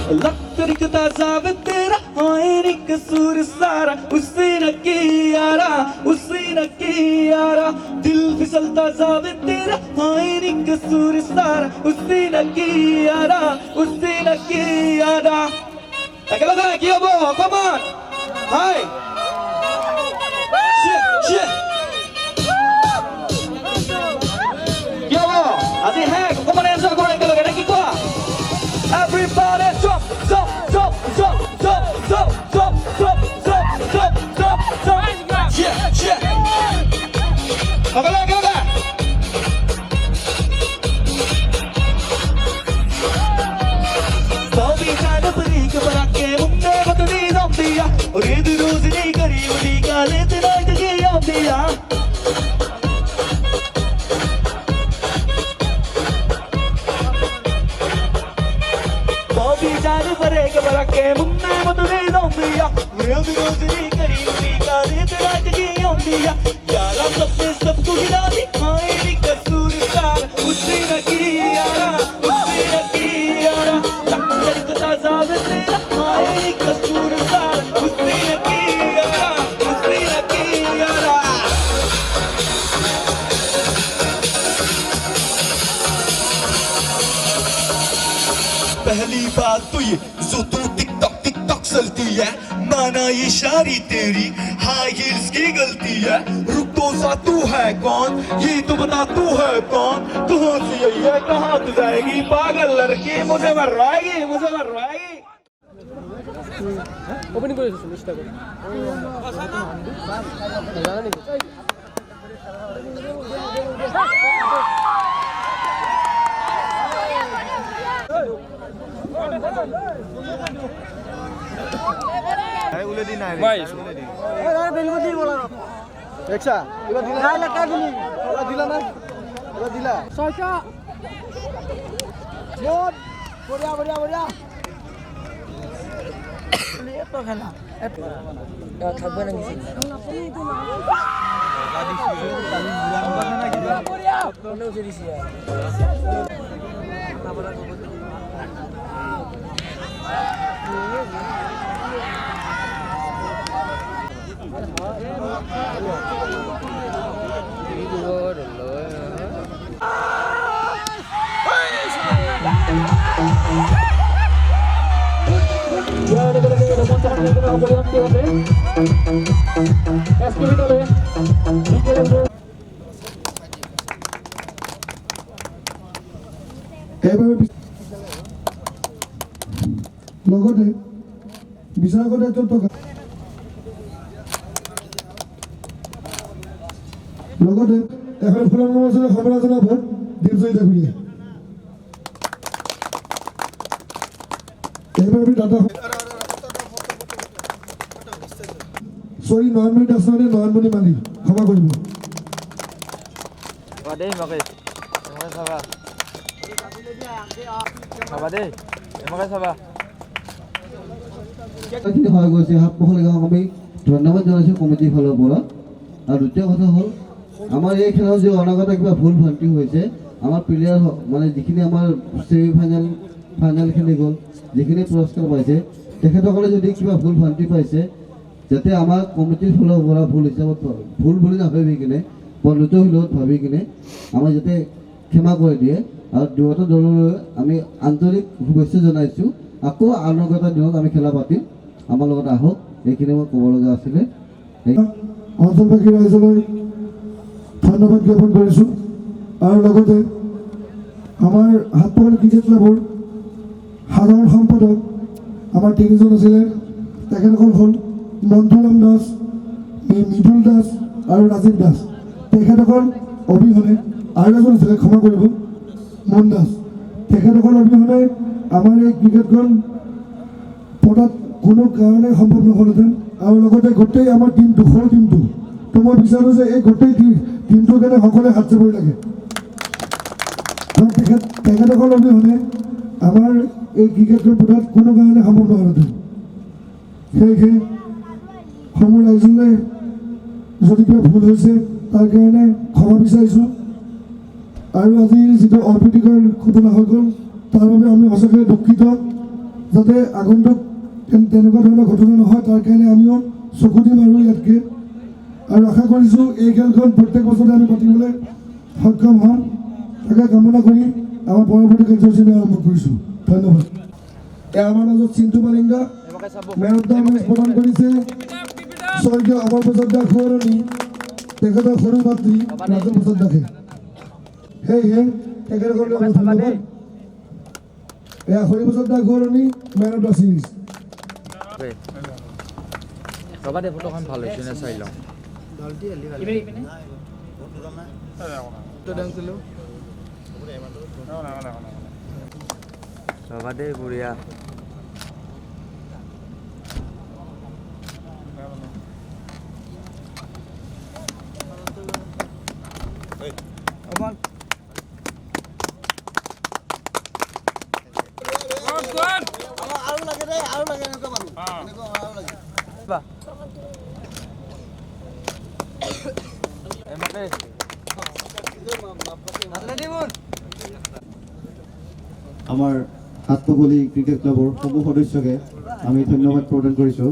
लकड़कता जावे तेरा आए कसूर सारा उसी न कियारा उसी न कियारा दिल फिसलता जावे तेरा आए कसूर सारा उसी न कियारा उसी न कियारा अकेला था किया वो कमान हाय shit किया वो आदि है कमान ऐसा कौन है क्या लगे क्या everybody jump jump jump jump jump jump jump jump jump jump jump jump yeah yeah अगला Bobby जान परी के बराके मुंडे बतनी ज़म्बिया और ये रोज़ नहीं करी उड़ी काले तेरा इतने ज़म्बिया Bobby जान परे के बराके मुंडे बतनी ज़म्बिया और ये रोज़ नहीं करी उड़ी काले तेरा इतने ज़म्बिया यारा सबने सबको गिरा दी आए नहीं कसूर सार उसी न कियारा जावे तेरा आए कसूर सार उसी न कियारा पहली बात तो ये जो तू टिकटॉक चलती है माना ये शायरी तेरी हाई हील्स की गलती है रुक तो सा तू है कौन ये तो बता तू है कौन कहाँ से आई है कहाँ तू जाएगी पागल लड़की मुझे मरवाएगी ओपनिंग করে দিছো মিস্টার করে জানা নি আরে উলে দি নাই ভাই উলে দি এ আরে বেলবো দি বলা দেখছা এবার দিলা না লাগা দিলি ওরা দিলা না ওরা দিলা ছয়টা মোট বড়িয়া বড়িয়া বড়িয়া এত খেলা থাকবে না কিছু সেইবাবে লগতে বিচাৰকৰ দায়িত্বত থকা লগতে এখন ফুলৰ মঞ্চলৈ খবৰা জনাব দীপজয়ী ডাঙৰীয়া। এইবাবে দাদা নয়নমণি দাস মানে নয়নমণি মালি ক্ষমা কৰিব। দেই মকে চাবা চাবা দেই এমকে চাবা হৈ গৈছে হাতপখালি গাঁৱক আমি ধন্যবাদ জনাইছোঁ কমিটিৰ ফালৰ পৰা। আৰু দ্বিতীয় কথা হ'ল আমাৰ এই খেলত যে অনাগত কিবা ভুল ভ্ৰান্তি হৈছে আমাৰ প্লেয়াৰ মানে যিখিনি আমাৰ ছেমি ফাইনেল খেলি গ'ল যিখিনি পুৰস্কাৰ পাইছে তেখেতসকলে যদি কিবা ভুল ভ্ৰান্তি পাইছে যাতে আমাৰ কমিটিৰ ফালৰ পৰা ভুল হিচাপত ভুল বুলি নাভাবি কিনে বন্ধুত্ব হিলত ভাবি কিনে আমাৰ যাতে ক্ষমা কৰি দিয়ে। আৰু দুয়োটা দললৈ আমি আন্তৰিক শুভেচ্ছা জনাইছোঁ। আকৌ আন এটা দিনত আমি খেলা পাতিম, আমাৰ লগত আহক। এইখিনি মই ক'ব লগা আছিলে। অঞ্চলবাসী ৰাইজলৈ ধন্যবাদ জ্ঞাপন কৰিছোঁ। আৰু লগতে আমাৰ হাতপখালি ক্ৰিকেট ক্লাবৰ সাধাৰণ সম্পাদক আমাৰ তিনিজন আছিলে। তেখেতসকল হ'ল মন্থুৰাম দাস, মৃদুল দাস আৰু ৰাজীৱ দাস। তেখেতসকল অবিহনে আৰু এজন আছিলে, ক্ষমা কৰিব, মন দাস। তেখেতসকল অবিহনে আমাৰ এই ক্ৰিকেটখন পতাত কোনো কাৰণে সম্ভৱ নহ'লহেঁতেন। আৰু লগতে গোটেই আমাৰ টিমটো সৰু টিমটো তো মই বিচাৰোঁ যে এই গোটেই টিমটোৰ কাৰণে সকলোৱে হাত চাপৰি লাগে। তেখেতসকল অবিহনে আমাৰ এই ক্ৰিকেটখন পতাত কোনো কাৰণে সম্ভৱ নহ'লহেঁতেন। সেয়েহে সমূহ ৰাইজলৈ যদি কিবা ভুল হৈছে তাৰ কাৰণে ক্ষমা বিচাৰিছোঁ। আৰু আজি যিটো অপ্ৰীতিকৰ ঘটনা হৈ গ'ল তাৰ বাবে আমি সঁচাকৈ দুখিত। যাতে আগন্তুক তেনেকুৱা ধৰণৰ ঘটনা নহয় তাৰ কাৰণে আমিও চকু দিম আৰু ইয়াতকৈ। আৰু আশা কৰিছোঁ এই খেলখন প্ৰত্যেক বছৰে আমি পাতিবলৈ সক্ষম হ'ম। তাকে কামনা কৰি আমাৰ পৰৱৰ্তী কাৰ্যসূচী আৰম্ভ কৰিছোঁ। ধন্যবাদ। এয়া আমাৰ মাজত চিন্তু Malinga man of the match প্ৰদান কৰিছে স্বৰ্গীয় অমৰ প্ৰসাদ দাস সোঁৱৰণী, তেখেতৰ সৰু ভাতৃ ৰাজেন প্ৰসাদ দাসে। সেয়েহে তেখেতসকলক ধন্যবাদ। এয়া হৰিপ্ৰসাদ দাস সোঁৱৰণী মেন অফ দ্য চিৰিজ। ৰবা দে ফটোখন ভাল হৈছে নে চাই লওঁ। ৰবা দে বঢ়িয়া। আমাৰ হাতপখালি ক্ৰিকেট ক্লাবৰ সমূহ সদস্যকে আমি ধন্যবাদ প্ৰদান কৰিছোঁ।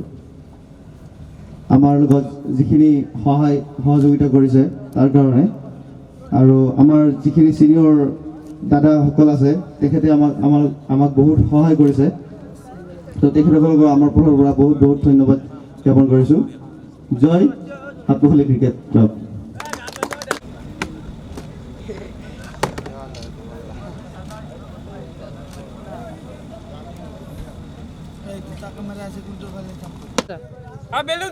আমাৰ লগত যিখিনি সহযোগিতা কৰিছে তাৰ কাৰণে। আৰু আমাৰ যিখিনি ছিনিয়ৰ দাদাসকল আছে তেখেতে আমাক বহুত সহায় কৰিছে। তো তেখেতসকলক আমাৰ ফালৰ পৰা বহুত বহুত ধন্যবাদ জ্ঞাপন কৰিছোঁ। জয় হাতপখালি ক্ৰিকেট ক্লাব। বেলুন